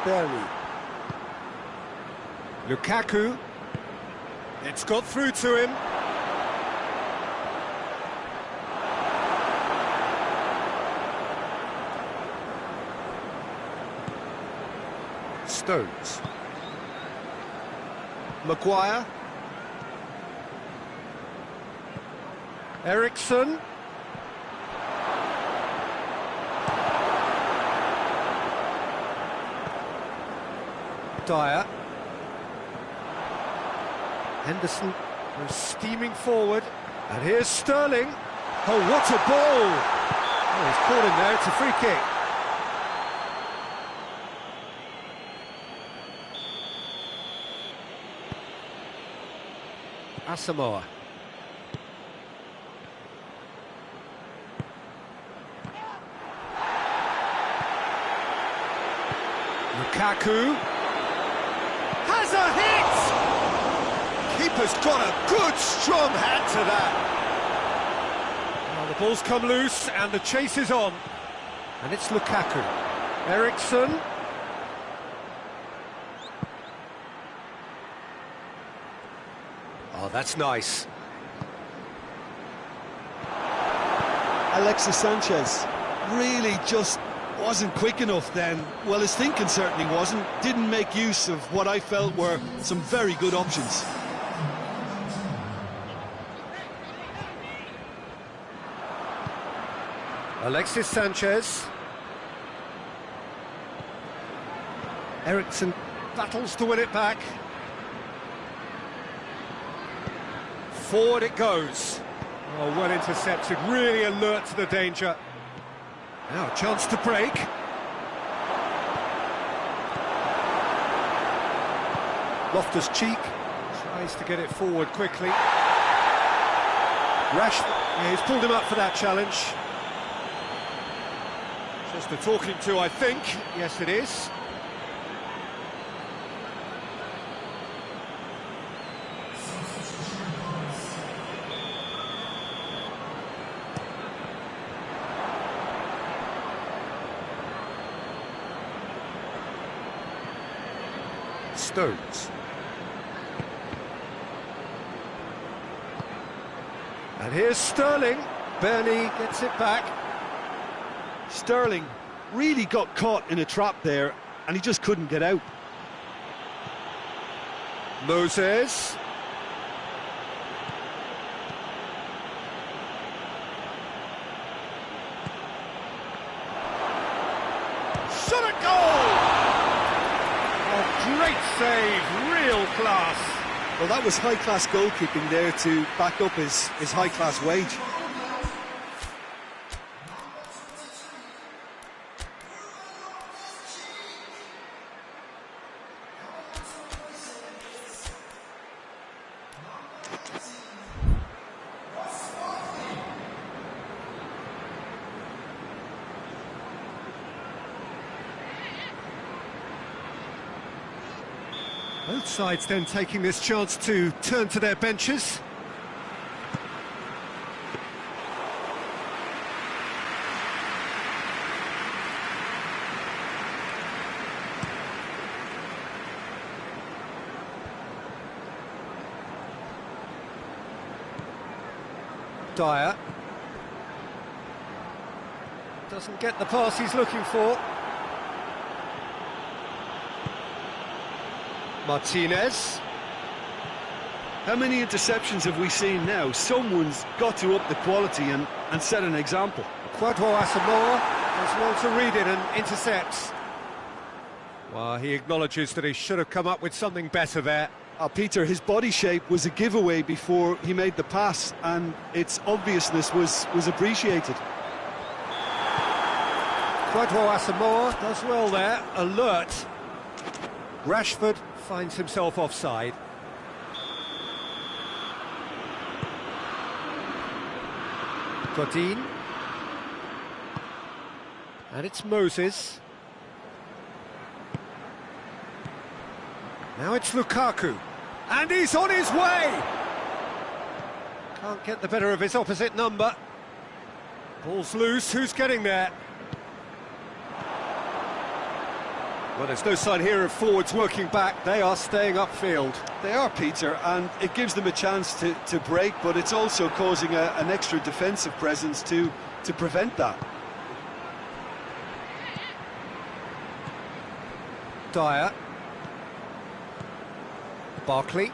Bernie. Lukaku. It's got through to him. Stones. Maguire. Eriksen. Dyer. Henderson goes steaming forward. And here's Sterling. Oh, what a ball! Oh, he's caught him there, it's a free kick. Asamoah. Lukaku has a hit! Keeper's got a good, strong hand to that. Well, the ball's come loose and the chase is on. And it's Lukaku. Eriksson. Oh, that's nice. Alexis Sanchez really just wasn't quick enough then. Well, his thinking certainly wasn't. Didn't make use of what I felt were some very good options. Alexis Sanchez. Eriksson battles to win it back. Forward it goes. Oh, well intercepted, really alert to the danger. Now a chance to break. Loftus-Cheek tries to get it forward quickly. Rashford, yeah, he's pulled him up for that challenge. Just a talking to, I think. Yes, it is. Stones. And here's Sterling. Bernie gets it back. Sterling really got caught in a trap there, and he just couldn't get out. Moses. Shot at goal! Oh, great save, real class. Well, that was high-class goalkeeping there to back up his high-class wage. Both sides then taking this chance to turn to their benches. Dyer doesn't get the pass he's looking for. Martinez. How many interceptions have we seen now? Someone's got to up the quality and set an example. Kwadwo Asamoah does well to read it and intercepts. Well, he acknowledges that he should have come up with something better there. Peter, his body shape was a giveaway before he made the pass, and its obviousness was appreciated. Kwadwo Asamoah does well there, alert. Rashford finds himself offside. Godin. And it's Moses. Now it's Lukaku. And he's on his way! Can't get the better of his opposite number. Ball's loose, who's getting there? Well, there's no sign here of forwards working back. They are staying upfield. They are, Peter, and it gives them a chance to break, but it's also causing an extra defensive presence to prevent that. Dyer. Barkley.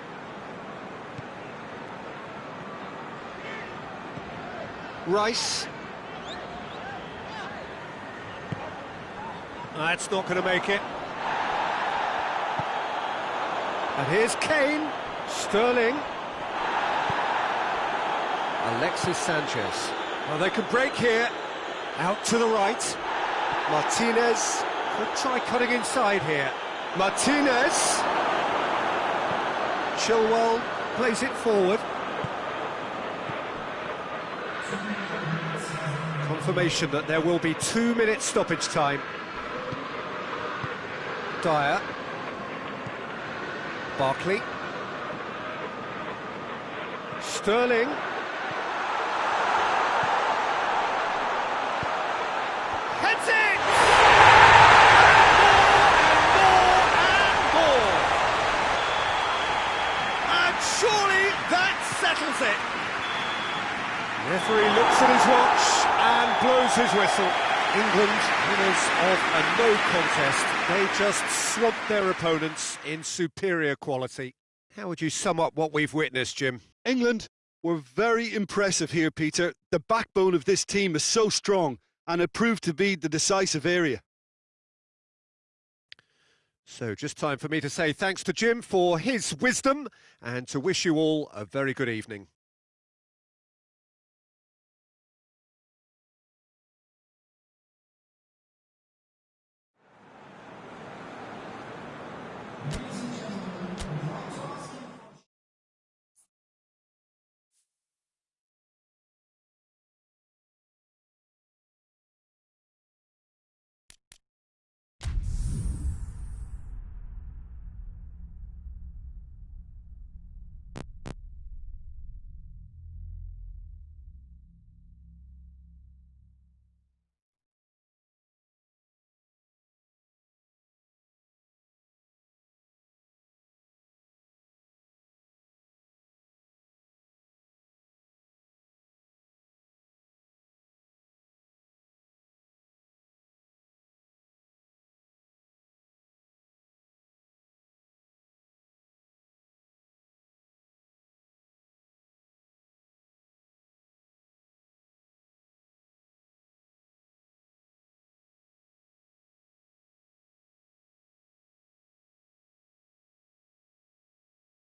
Rice. That's not going to make it. And here's Kane. Sterling. Alexis Sanchez. Well, they could break here. Out to the right. Martinez could try cutting inside here. Martinez. Chilwell plays it forward. Confirmation that there will be 2 minutes stoppage time. Dyer. Barkley. Sterling. Heads it! And more. And surely that settles it. The referee looks at his watch and blows his whistle. England, winners of a no contest. They just swamped their opponents in superior quality. How would you sum up what we've witnessed, Jim? England were very impressive here, Peter. The backbone of this team is so strong, and it proved to be the decisive area. So just time for me to say thanks to Jim for his wisdom and to wish you all a very good evening.